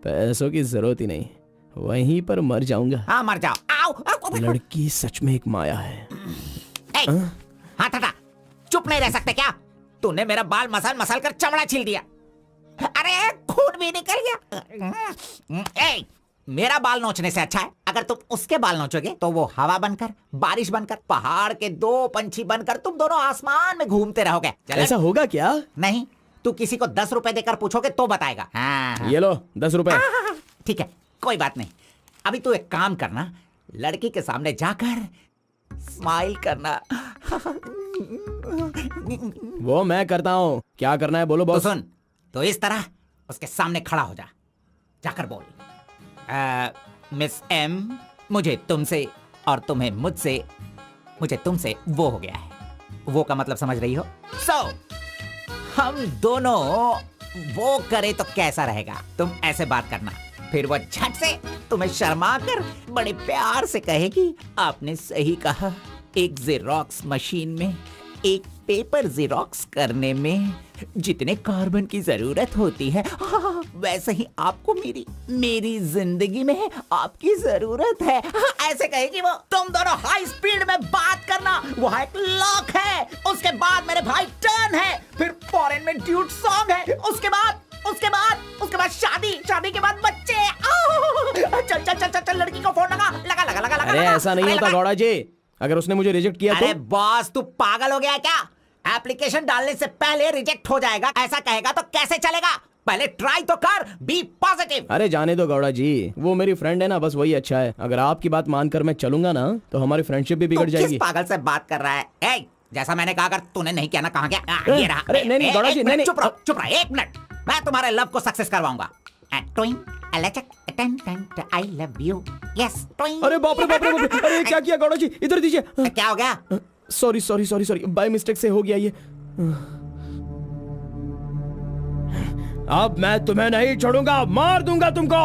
पैसों की जरूरत ही नहीं, वहीं पर मर जाऊंगा। हाँ मर जाओ। आओ, आओ। लड़की सच में एक माया है। हे, हाथ हटा, चुप नहीं रह सकते क्या? तूने मेरा बाल मसल मसल कर चमड़ा छील दिया। अरे खून भी निकल गया। ए, मेरा बाल नोचने से अच्छा है अगर तुम उसके बाल नोचोगे तो वो हवा बनकर, बारिश बनकर, पहाड़ के 2 पंछी बनकर तुम दोनों आसमान में घूमते रहोगे। ऐसा होगा क्या? नहीं, तू किसी को 10 रुपए देकर पूछोगे तो बताएगा। हाँ, ये लो 10 रुपए। ठीक है, कोई बात नहीं। अभी तू एक काम करना, लड़की के सामने जाकर स्माइल करना। वो मैं करता हूँ, क्या करना है बोलो तो बॉस। सुन, तो इस तरह उसके सामने खड़ा हो जा, जाकर बोल, मिस एम, मुझे तुमसे और तुम्हें मुझसे, मुझे तुमसे वो हो गया है। वो का मतलब समझ रही हो? हम दोनों वो करे तो कैसा रहेगा? तुम ऐसे बात करना, फिर वो झट से तुम्हें शर्मा कर बड़े प्यार से कहेगी, आपने सही कहा, एक जेरोक्स मशीन में एक पेपर जेरोक्स करने में जितने कार्बन की जरूरत होती है, वैसे ही आपको मेरी जिंदगी में आपकी जरूरत है। ऐसे कहेगी वो। तुम दोनों हाई स्पीड में बात करना, वहाँ एक लॉक है, उसके बाद मेरे भाई टर्न है, फिर फॉरेन में ड्यूट सॉन्ग है, उसके बाद शादी के बाद बच्चे। चल लड़की को फोन लगा। अरे ऐसा नहीं होता गौड़ा जी, अगर उसने मुझे रिजेक्ट किया अरे तो? बॉस, तू पागल हो गया क्या? एप्लीकेशन डालने से पहले रिजेक्ट हो जाएगा, ऐसा कहेगा तो कैसे चलेगा? पहले ट्राई तो कर, बी पॉजिटिव। अरे जाने दो गौड़ा जी, वो मेरी फ्रेंड है ना, बस वही अच्छा है। अगर आपकी बात मानकर मैं चलूंगा ना तो हमारी फ्रेंडशिप भी बिगड़ जाएगी। किस पागल से बात कर रहा है? ए, जैसा मैंने कहा, अगर तूने नहीं किया ना, कहाँ गया? ये रहा। अरे नहीं गौड़ा जी, नहीं। चुप रहो 1 मिनट, मैं तुम्हारे लव को सक्सेस करवाऊंगा। I love you. Yes. अरे बाप रे। अरे क्या किया गौड़ा जी, इधर दीजिए। क्या हो गया? सॉरी, बाय मिस्टेक से हो गया ये। अब मैं तुम्हें नहीं छोड़ूंगा, मार दूंगा तुमको।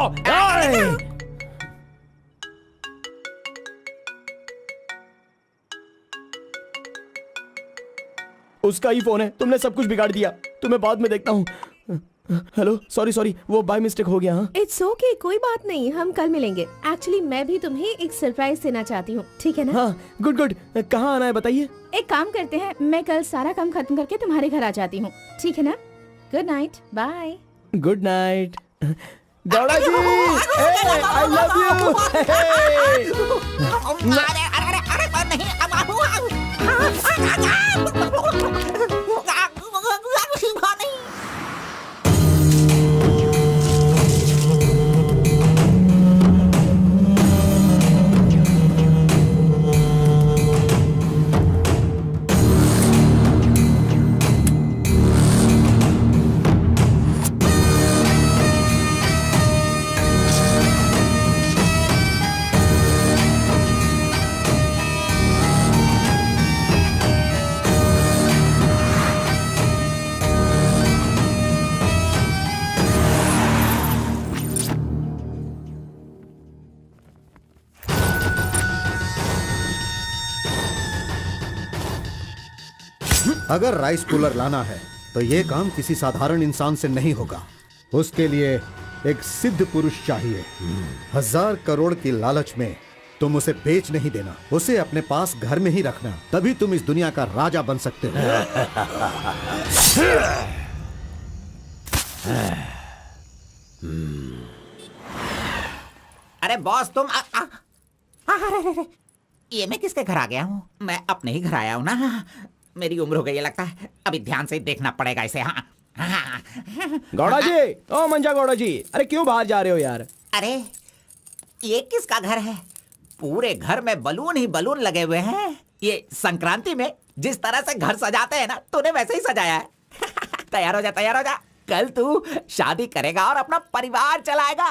उसका ही फोन है, तुमने सब कुछ बिगाड़ दिया। तुम्हें बाद में देखता हूँ। हेलो, सॉरी, वो बाय मिस्टेक हो गया। हाँ इट्स ओके, कोई बात नहीं, हम कल मिलेंगे। एक्चुअली मैं भी तुम्हें एक सरप्राइज देना चाहती हूँ, ठीक है ना? हाँ, गुड। कहाँ आना है बताइए? एक काम करते हैं, मैं कल सारा काम खत्म करके तुम्हारे घर आ जाती हूँ, ठीक है ना? Good night, bye. Good night Gowda ji, I love you. अरे नहीं। अगर राइस कूलर लाना है तो ये काम किसी साधारण इंसान से नहीं होगा। उसके लिए एक सिद्ध पुरुष चाहिए। 1000 करोड़ की लालच में तुम उसे बेच नहीं देना, उसे अपने पास घर में ही रखना, तभी तुम इस दुनिया का राजा बन सकते हो। अरे बॉस तुम अरे, ये मैं किसके घर आ गया हूँ? मैं अपने ही घर आया हूँ ना। मेरी उम्र हो गई है लगता है, अभी ध्यान से देखना पड़ेगा इसे। हाँ गौड़ा जी, ओ मंजा गौड़ा जी, अरे क्यों बाहर जा रहे हो यार? अरे ये किसका घर है? पूरे घर में बलून ही बलून लगे हुए हैं। ये संक्रांति में जिस तरह से घर सजाते हैं ना, तूने वैसे ही सजाया है। तैयार हो जा, तैयार हो जा। कल तू शादी करेगा और अपना परिवार चलाएगा।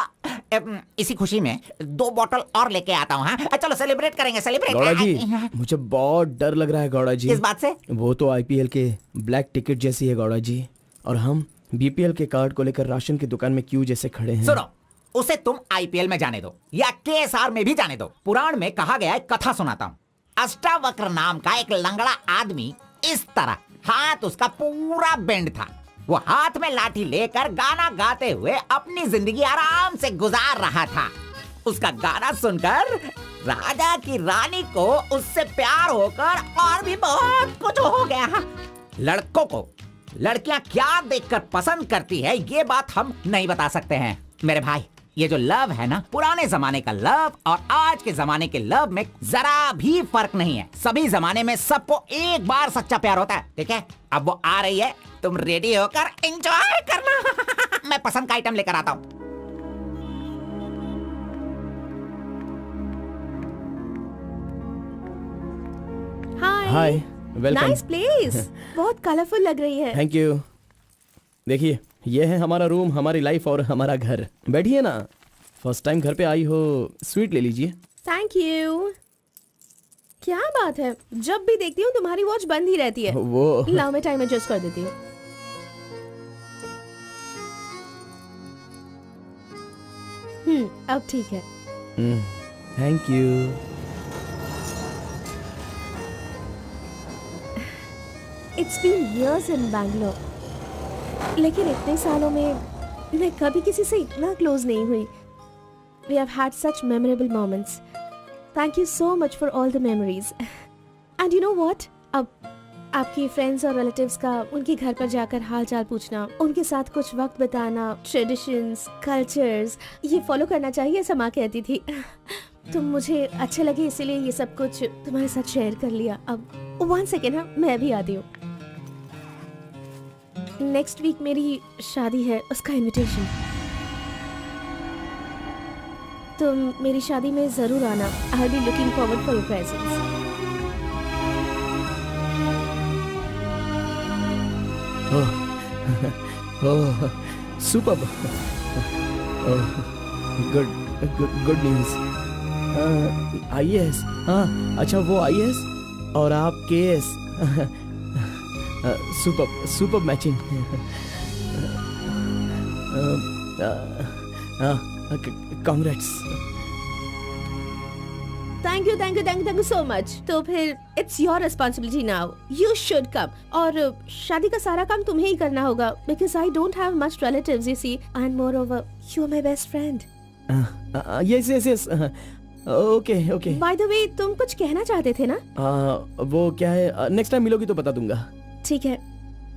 इसी खुशी में 2 बॉटल और लेके आता हूँ। हाँ चलो सेलिब्रेट करेंगे, सेलिब्रेट। गौड़ा जी, मुझे बहुत डर लग रहा है गौड़ा जी। किस बात से? वो तो आईपीएल के ब्लैक टिकट जैसी है गौड़ा जी, और हम बीपीएल के कार्ड को लेकर राशन की दुकान में क्यों जैसे खड़े हैं। सुनो, उसे तुम आईपीएल में जाने दो या केएसआर में भी जाने दो। पुराण में कहा गया है, कथा सुनाता हूँ। अष्टावक्र नाम का एक लंगड़ा आदमी, इस तरह हाथ उसका पूरा बेंड था। वो हाथ में लाठी लेकर गाना गाते हुए अपनी जिंदगी आराम से गुजार रहा था। उसका गाना सुनकर राजा की रानी को उससे प्यार होकर और भी बहुत कुछ हो गया। लड़कों को लड़कियां क्या देखकर पसंद करती है, ये बात हम नहीं बता सकते हैं मेरे भाई। ये जो लव है ना, पुराने जमाने का लव और आज के जमाने के लव में जरा भी फर्क नहीं है। सभी जमाने में सबको एक बार सच्चा प्यार होता है, ठीक है? अब वो आ रही है, तुम रेडी होकर एंजॉय करना। मैं पसंद का आइटम लेकर आता हूँ। हाय, वेलकम। Nice place. बहुत कलरफुल लग रही है। Thank you. देखिए, ये है हमारा रूम, हमारी लाइफ और हमारा घर। बैठिए ना, फर्स्ट टाइम घर पे आई हो, स्वीट ले लीजिए। Thank you. क्या बात है, जब भी देखती हूँ तुम्हारी वॉच बंद ही रहती है। वो लाओ मैं टाइम एडजस्ट कर देती हूँ। अब ठीक है। Thank you. It's been years in Bangalore, लेकिन इतने सालों में मैं कभी किसी से इतना क्लोज नहीं हुई। We have had such memorable moments. Thank you so much for all the memories. And you know what? अब आपकी फ्रेंड्स और रिलेटिव्स का उनके घर पर जाकर हाल चाल पूछना, उनके साथ कुछ वक्त बिताना, ट्रेडिशंस, कल्चर्स, ये फॉलो करना चाहिए, ऐसा माँ कहती थी। तो मुझे अच्छे लगे, इसीलिए ये सब कुछ तुम्हारे साथ शेयर कर लिया। अब 1 सेकेंड, हाँ मैं भी आती हूँ। नेक्स्ट वीक मेरी शादी है, उसका इनविटेशन। तुम मेरी शादी में जरूर आना। I will be looking forward for your presence. Oh, superb. Good news. IAS, हाँ अच्छा, वो आईएएस और आप KS. Superb matching. Congrats. Thank you so much. तो फिर it's your responsibility now, you should come. और शादी का सारा काम तुम्हें ही करना होगा, because I don't have much relatives, you see, and moreover you are my best friend. Yes. Okay. By the way, तुम कुछ कहना चाहते थे ना? वो क्या है, नेक्स्ट टाइम मिलोगी तो बता दूंगा। ठीक है,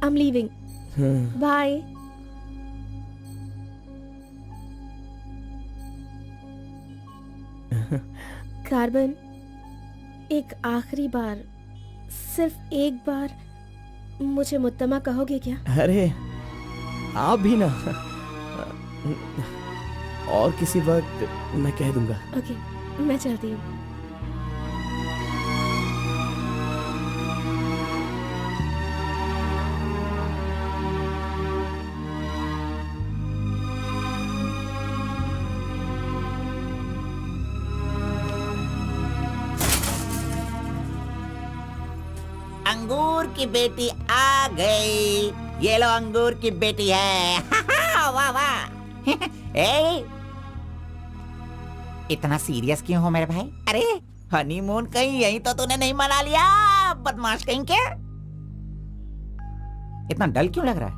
I am leaving, bye. Carbon, एक आखिरी बार, सिर्फ एक बार मुझे मुत्तमा कहोगे क्या? अरे आप भी ना, और किसी वक्त मैं कह दूंगा। ओके, मैं चलती हूँ। अंगूर की बेटी आ गई। ये लो, अंगूर की बेटी है। वाह वाह। ए, इतना सीरियस क्यों हो मेरे भाई? अरे हनीमून कहीं यहीं तो तूने नहीं मना लिया, बदमाश कहीं के? इतना डल क्यों लग रहा है?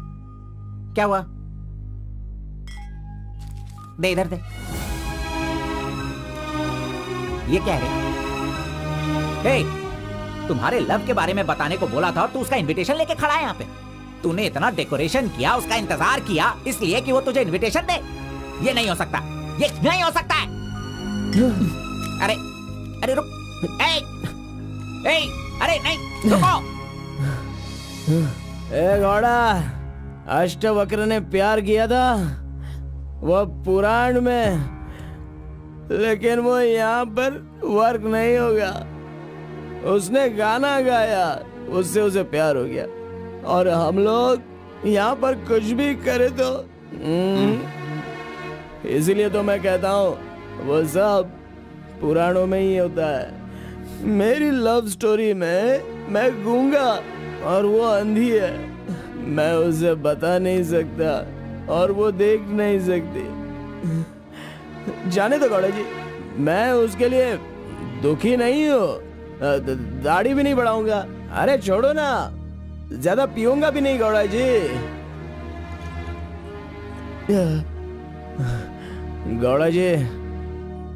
क्या हुआ? दे इधर दे। ये क्या है? तुम्हारे लव के बारे में बताने को बोला था और तू उसका इनविटेशन लेके खड़ा है यहाँ पे। तूने इतना डेकोरेशन किया, उसका इंतजार किया इसलिए कि वो तुझे इनविटेशन दे। ये नहीं हो सकता, ये नहीं हो सकता है। अरे अरे रुक, अरे नहीं रुको। घोड़ा, अष्टवक्र ने प्यार किया था वो पुराण में, लेकिन वो यहाँ पर वर्क नहीं होगा। उसने गाना गाया, उससे उसे प्यार हो गया, और हम लोग यहाँ पर कुछ भी करे तो इसीलिए तो मैं कहता हूँ वो सब पुराणों में ही होता है। मेरी लव स्टोरी में मैं गूंगा और वो अंधी है। मैं उसे बता नहीं सकता और वो देख नहीं सकती। जाने दो गौड़ा जी, मैं उसके लिए दुखी नहीं हूँ, दाढ़ी भी नहीं बढ़ाऊंगा। अरे छोड़ो ना, ज्यादा पीऊंगा भी नहीं गौड़ा जी। गौड़ा जी,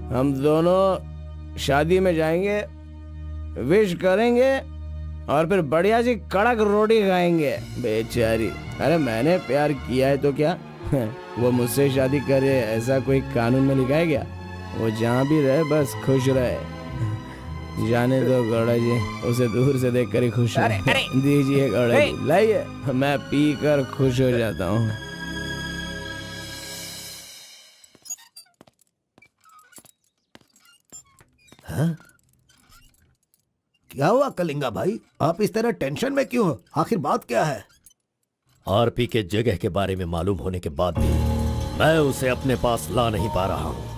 हम दोनों शादी में जाएंगे, विश करेंगे और फिर बढ़िया सी कड़क रोटी खाएंगे। बेचारी, अरे मैंने प्यार किया है तो क्या वो मुझसे शादी करे ऐसा कोई कानून में लिखा है क्या? वो जहाँ भी रहे बस खुश रहे। जाने दो गौड़ा जी, उसे दूर से देखकर ही खुश है। दीजिए गौड़ा जी, लाइए, मैं पी कर खुश हो जाता हूँ। हाँ? क्या हुआ कलिंगा भाई, आप इस तरह टेंशन में क्यों हो? आखिर बात क्या है? आरपी के जगह के बारे में मालूम होने के बाद भी मैं उसे अपने पास ला नहीं पा रहा हूँ।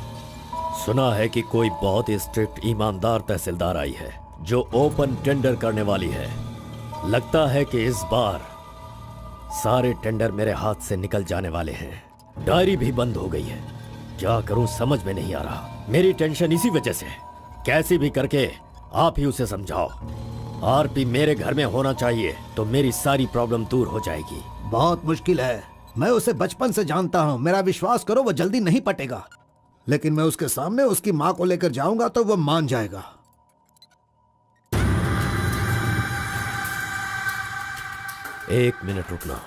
सुना है कि कोई बहुत ही स्ट्रिक्ट ईमानदार तहसीलदार आई है जो ओपन टेंडर करने वाली है। लगता है कि इस बार सारे टेंडर मेरे हाथ से निकल जाने वाले हैं। डायरी भी बंद हो गई है। क्या करूं समझ में नहीं आ रहा। मेरी टेंशन इसी वजह से है। कैसे भी करके आप ही उसे समझाओ। आरपी मेरे घर में होना चाहिए तो मेरी सारी प्रॉब्लम दूर हो जाएगी। बहुत मुश्किल है। मैं उसे बचपन से जानता हूँ, मेरा विश्वास करो वो जल्दी नहीं पटेगा। लेकिन मैं उसके सामने उसकी माँ को लेकर जाऊंगा तो वो मान जाएगा। एक मिनट रुकना।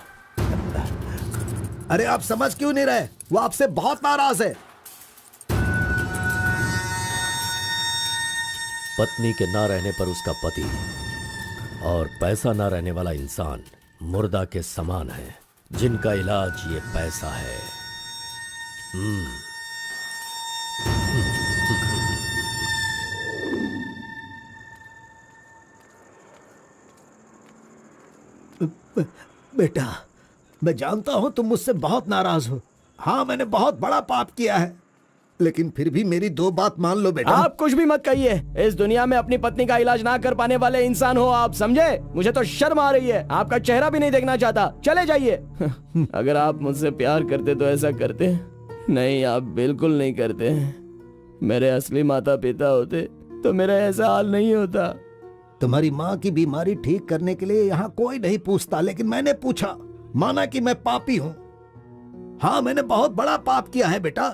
अरे आप समझ क्यों नहीं रहे? वो आपसे बहुत नाराज है। पत्नी के ना रहने पर उसका पति और पैसा ना रहने वाला इंसान मुर्दा के समान है, जिनका इलाज ये पैसा है। बेटा, मैं जानता हूं तुम मुझसे बहुत नाराज हो। हाँ, मैंने बहुत बड़ा पाप किया है, लेकिन फिर भी मेरी दो बात मान लो बेटा। आप कुछ भी मत कहिए। इस दुनिया में अपनी पत्नी का इलाज ना कर पाने वाले इंसान हो आप, समझे? मुझे तो शर्म आ रही है। आपका चेहरा भी नहीं देखना चाहता। चले जाइए। अगर आप मुझसे प्यार करते तो ऐसा करते। नहीं, आप बिल्कुल नहीं करते। मेरे असली माता पिता होते तो मेरा ऐसा हाल नहीं होता। तुम्हारी माँ की बीमारी ठीक करने के लिए यहाँ कोई नहीं पूछता, लेकिन मैंने पूछा। माना कि मैं पापी हूँ। हाँ, मैंने बहुत बड़ा पाप किया है बेटा,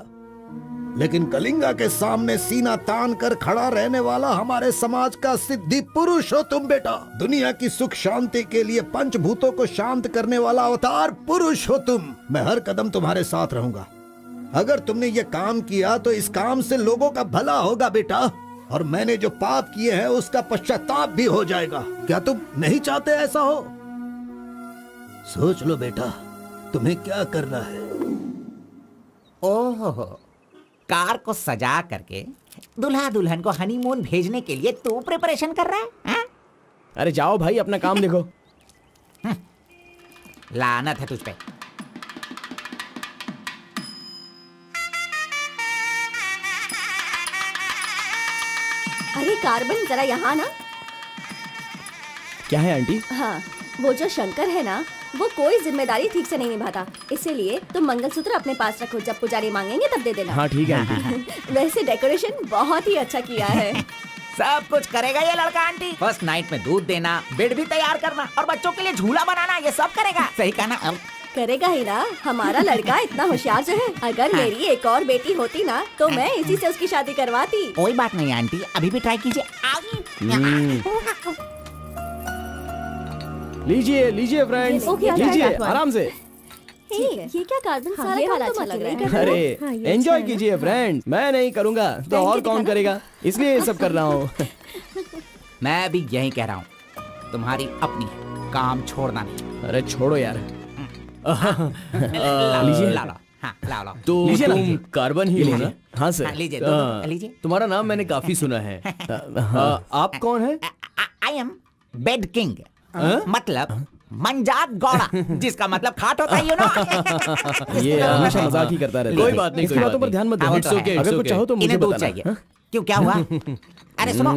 लेकिन कलिंगा के सामने सीना तान कर खड़ा रहने वाला हमारे समाज का सिद्धि पुरुष हो तुम बेटा। दुनिया की सुख शांति के लिए पंचभूतों को शांत करने वाला अवतार पुरुष हो तुम। मैं हर कदम तुम्हारे साथ रहूंगा। अगर तुमने ये काम किया तो इस काम से लोगों का भला होगा बेटा, और मैंने जो पाप किए हैं उसका पश्चाताप भी हो जाएगा। क्या तुम नहीं चाहते ऐसा हो? सोच लो बेटा, तुम्हें क्या करना है। ओहो, कार को सजा करके दुल्हा दुल्हन को हनीमून भेजने के लिए तू प्रिपरेशन कर रहा है, हा? अरे जाओ भाई, अपना काम देखो। लानत है तुझ पे। अरे कार्बन, जरा यहाँ ना। क्या है आंटी? हाँ, वो जो शंकर है ना, वो कोई जिम्मेदारी ठीक से नहीं निभाता। इसीलिए तुम मंगलसूत्र अपने पास रखो, जब पुजारी मांगेंगे तब दे देना। हाँ ठीक है आंटी। वैसे डेकोरेशन बहुत ही अच्छा किया है। सब कुछ करेगा ये लड़का आंटी। फर्स्ट नाइट में दूध देना, बेड भी तैयार करना और बच्चों के लिए झूला बनाना, ये सब करेगा। सही कहा ना? करेगा ही ना, हमारा लड़का इतना होशियार जो है। अगर मेरी एक और बेटी होती ना तो मैं इसी से उसकी शादी करवाती। कोई बात नहीं आंटी, अभी भी ट्राई कीजिए। लीजिए लीजिए फ्रेंड्स, ओके, लीजिए ओके, आराम से। ये क्या कार्बन हाँ, सारा ये काम वाला तो अच्छा मत लग रहा नहीं है। कर रहे हो। अरे ये एंजॉय अच्छा है। कीजिए फ्रेंड्स, मैं नहीं करूँगा तो और कौन करेगा, इसलिए ये सब कर रहा हूँ। मैं भी यही कह रहा हूँ, तुम्हारी अपनी काम छोड़ना नहीं। अरे छोड़ो यार। लीजिए, ला लो। हाँ, ला लो। तो लीजिए ना। तुम कार्बन ही लो ना? हाँ सर। हाँ, लीजिए, दो, लीजिए। तुम्हारा नाम मैंने काफी सुना है। आप कौन है? आई एम बेड किंग, मतलब मंजात गौड़ा, जिसका मतलब खाट होता है, यू नो। ये हमेशा मजाक ही करता रहता है। कोई बात नहीं, इसकी कोई बातों बात पर ध्यान मत नहीं। दो। It's okay, it's अगर कुछ okay। चाहो तो मुझे इन्हें दूध बताना। चाहिए। हाँ? क्यों, क्या हुआ? अरे सुनो,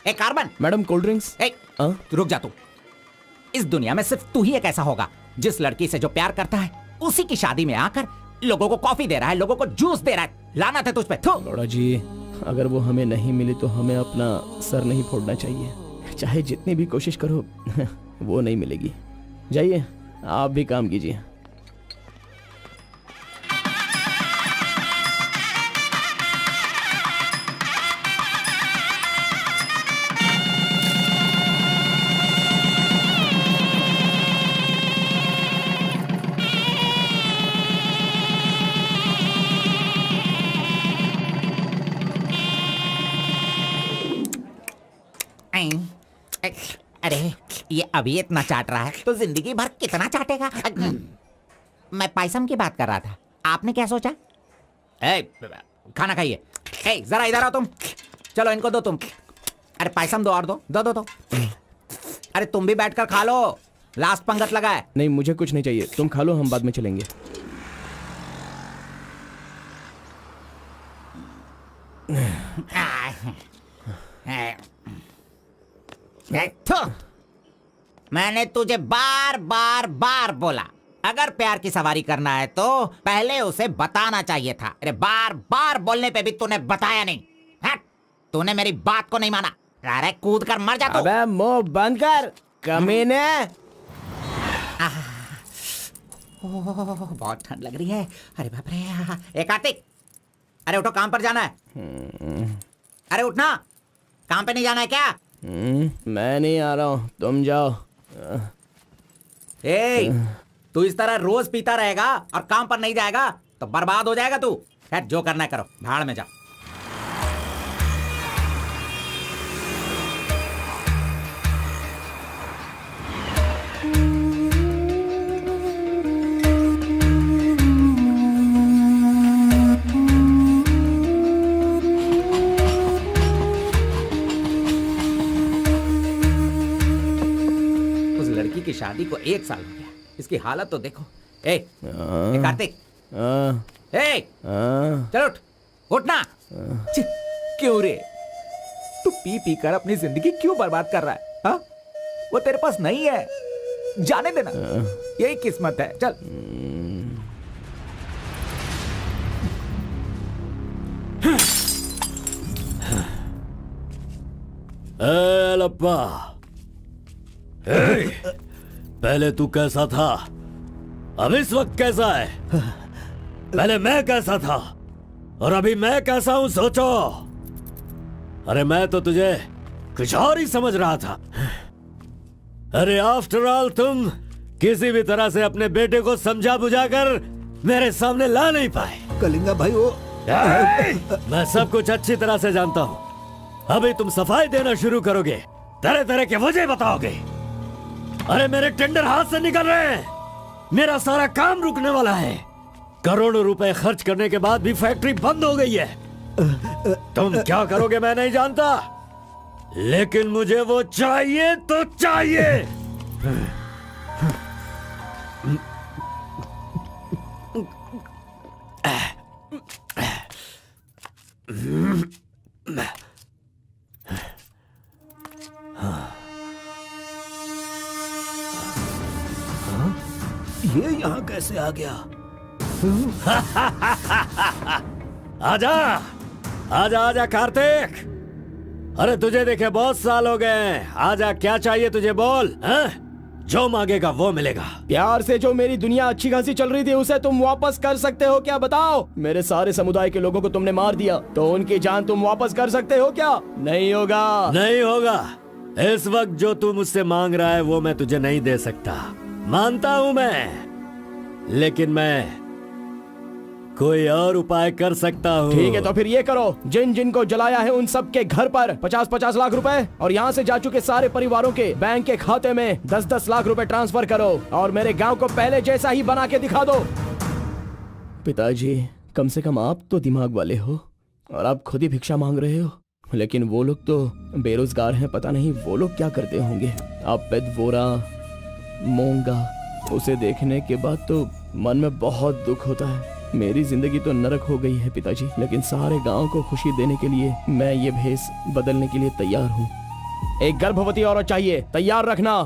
ए कार्बन, मैडम कोल्ड ड्रिंक्स। ए, रुक जा तू। इस दुनिया में सिर्फ तू ही एक ऐसा होगा जिस लड़की से जो प्यार करता है उसी की शादी में आकर लोगों को कॉफी दे रहा है, लोगों को जूस दे रहा है। लानत है तुझ पे। थू। गौड़ा जी, अगर वो हमें नहीं मिली तो हमें अपना सर नहीं फोड़ना चाहिए। चाहे जितनी भी कोशिश करो वो नहीं मिलेगी। जाइए, आप भी काम कीजिए। अरे ये अभी इतना चाट रहा है तो जिंदगी भर कितना चाटेगा। मैं पायसम की बात कर रहा था, आपने क्या सोचा? खाना खाइए। जरा इधर आओ तुम। चलो इनको दो तुम। अरे पायसम दो और दो दो दो दो। अरे तुम भी बैठकर खा लो, लास्ट पंगत लगा है। नहीं, मुझे कुछ नहीं चाहिए, तुम खा लो, हम बाद में चलेंगे। मैंने तुझे बार बार बार बोला, अगर प्यार की सवारी करना है तो पहले उसे बताना चाहिए था। अरे बार बार बोलने पे भी तूने बताया नहीं। हट, तूने मेरी बात को नहीं माना। अरे कूद कर मर जा तू। अबे मुंह बंद कर कमीने। बहुत ठंड लग रही है। अरे बाप रे। ए कार्तिक, अरे उठो, काम पर जाना है। अरे उठना, काम पे नहीं जाना है क्या? मैं नहीं आ रहा हूँ, तुम जाओ। ए, तू इस तरह रोज पीता रहेगा और काम पर नहीं जाएगा तो बर्बाद हो जाएगा तू। खैर जो करना है करो, भाड़ में जाओ। की शादी को 1 साल हो गया, इसकी हालत तो देखो। ए कार्तिक, चलो उठना। क्यों रे, तू पी पी कर अपनी जिंदगी क्यों बर्बाद कर रहा है? हा? वो तेरे पास नहीं है, जाने देना, यही किस्मत है। चल। लप्पा, पहले तू कैसा था, अब इस वक्त कैसा है? पहले मैं कैसा था और अभी मैं कैसा हूं, सोचो। अरे मैं तो तुझे कुछ और ही समझ रहा था। अरे आफ्टर ऑल तुम किसी भी तरह से अपने बेटे को समझा बुझाकर मेरे सामने ला नहीं पाए। कलिंगा भाई, वो मैं सब कुछ अच्छी तरह से जानता हूँ। अभी तुम सफाई देना शुरू करोगे, तरह तरह के वजह बताओगे। अरे मेरे टेंडर हाथ से निकल रहे हैं, मेरा सारा काम रुकने वाला है। करोड़ों रुपए खर्च करने के बाद भी फैक्ट्री बंद हो गई है। तुम क्या करोगे मैं नहीं जानता, लेकिन मुझे वो चाहिए तो चाहिए। ये यहाँ कैसे आ गया? आजा आजा आजा कार्तिक, अरे तुझे देखे बहुत साल हो गए, आजा क्या चाहिए तुझे बोल, हैं? जो मांगेगा वो मिलेगा। प्यार से जो मेरी दुनिया अच्छी खासी चल रही थी उसे तुम वापस कर सकते हो क्या, बताओ? मेरे सारे समुदाय के लोगों को तुमने मार दिया, तो उनकी जान तुम वापस कर सकते हो क्या? नहीं होगा। नहीं होगा। इस वक्त जो तू मुझसे मांग रहा है वो मैं तुझे नहीं दे सकता, मानता हूं मैं, लेकिन मैं कोई और उपाय कर सकता हूँ। ठीक है, तो फिर ये करो, जिन जिन को जलाया है उन सब के घर पर 50-50 लाख रुपए और यहाँ से जा चुके सारे परिवारों के बैंक के खाते में 10-10 लाख रुपए ट्रांसफर करो और मेरे गांव को पहले जैसा ही बना के दिखा दो। पिताजी, कम से कम आप तो दिमाग वाले हो और आप खुद ही भिक्षा मांग रहे हो, लेकिन वो लोग तो बेरोजगार हैं, पता नहीं वो लोग क्या करते होंगे। आप पेदवोरा मोंगा, उसे देखने के बाद तो मन में बहुत दुख होता है। मेरी जिंदगी तो नरक हो गई है पिताजी, लेकिन सारे गांव को खुशी देने के लिए मैं ये भेष बदलने के लिए तैयार हूँ। एक गर्भवती औरत चाहिए, तैयार रखना।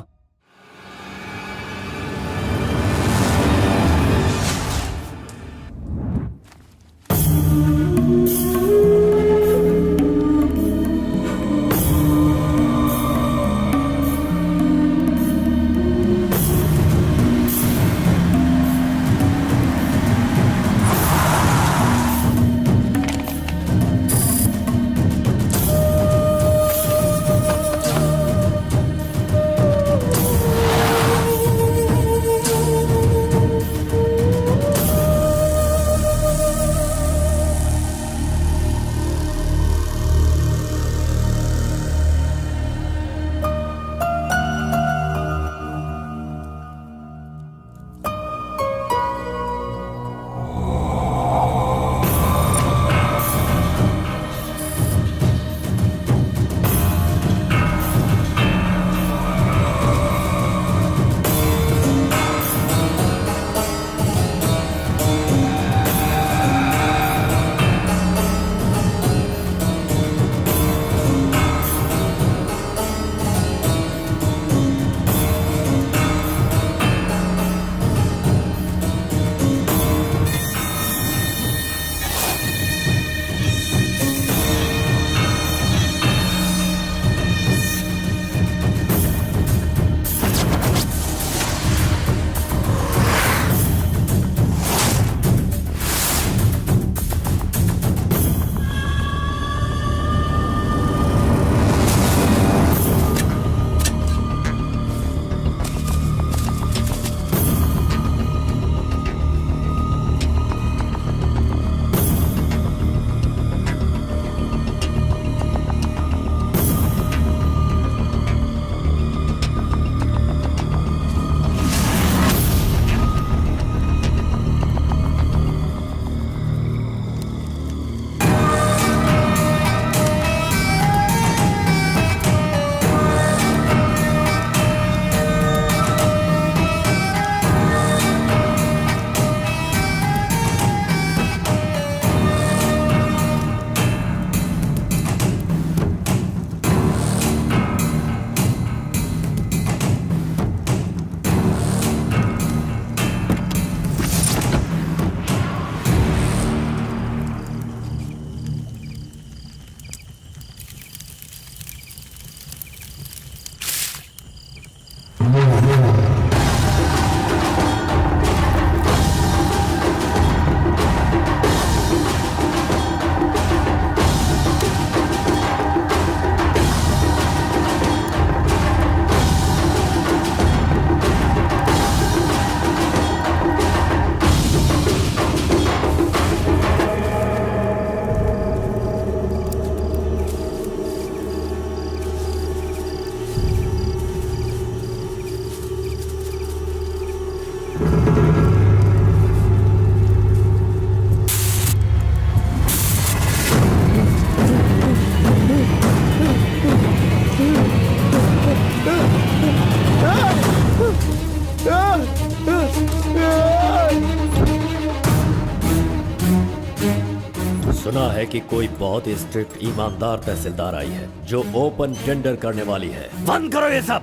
सुना है कि कोई बहुत ही स्ट्रिक्ट ईमानदार तहसीलदार आई है जो ओपन टेंडर करने वाली है। बंद करो ये सब।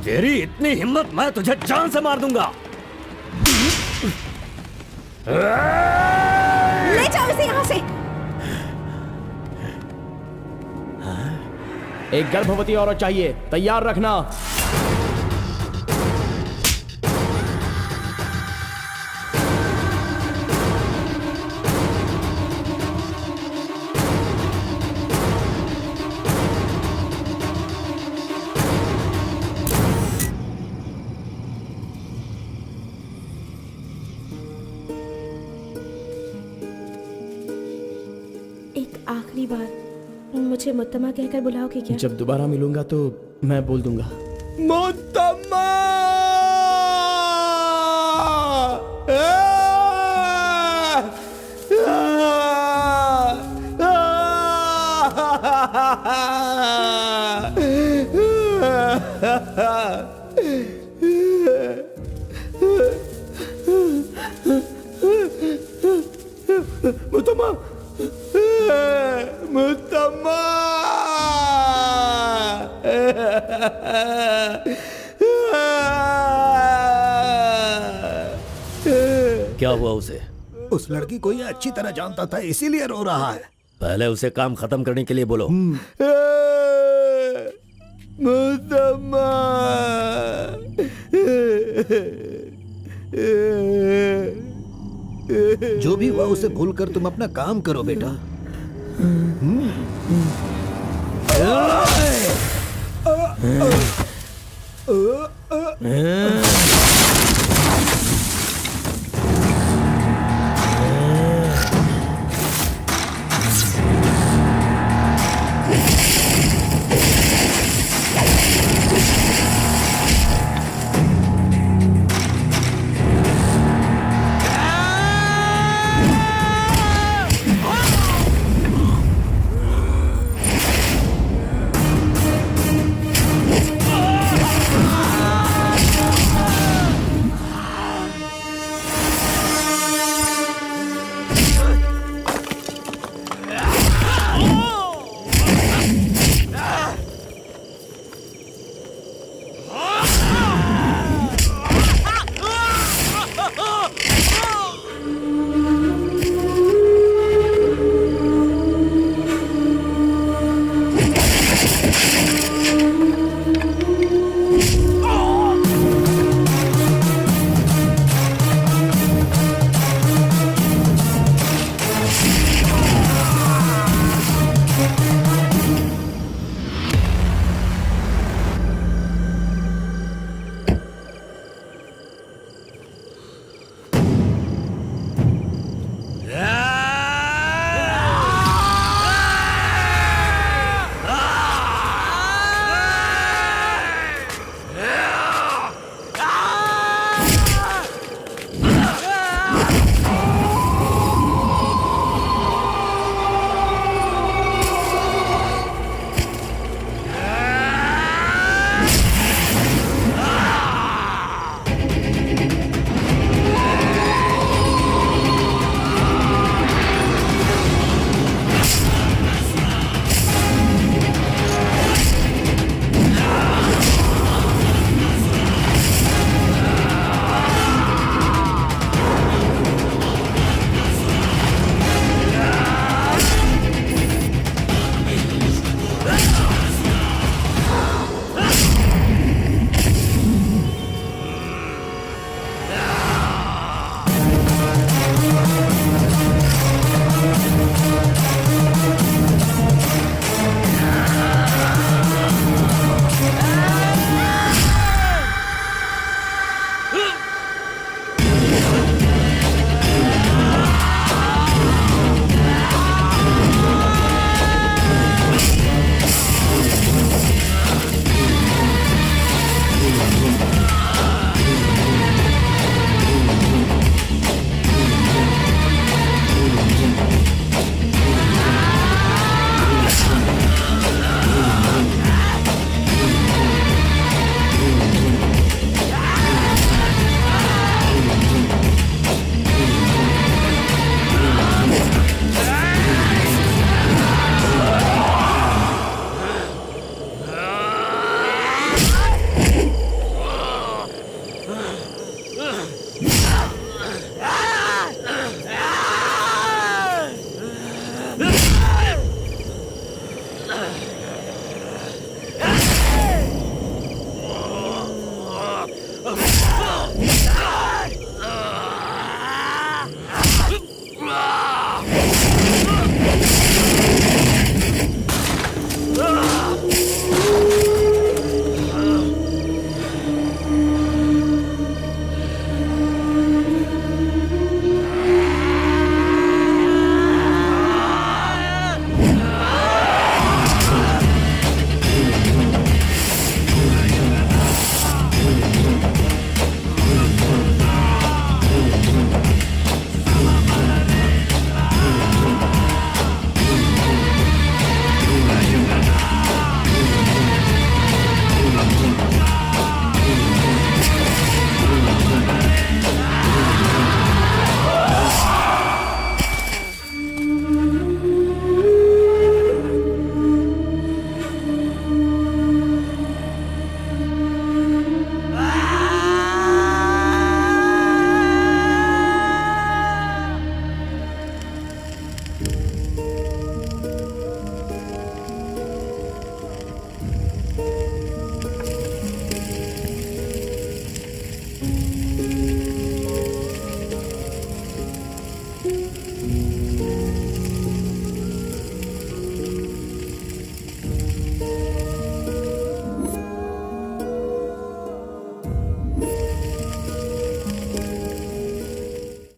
तेरी इतनी हिम्मत, मैं तुझे जान से मार दूंगा। ले जाओ इसे यहाँ से। एक गर्भवती औरत चाहिए, तैयार रखना। एक आखिरी बार मुझे मुत्तमा कहकर बुलाओगे क्या? जब दोबारा मिलूंगा तो मैं बोल दूंगा। मुत्तम्मा! मुत्तम्मा! मुत्तम्मा! क्या हुआ उसे? उस लड़की को ये अच्छी तरह जानता था, इसीलिए रो रहा है। पहले उसे काम खत्म करने के लिए बोलो। मुत्तम्मा! जो भी हुआ उसे भूलकर तुम अपना काम करो बेटा।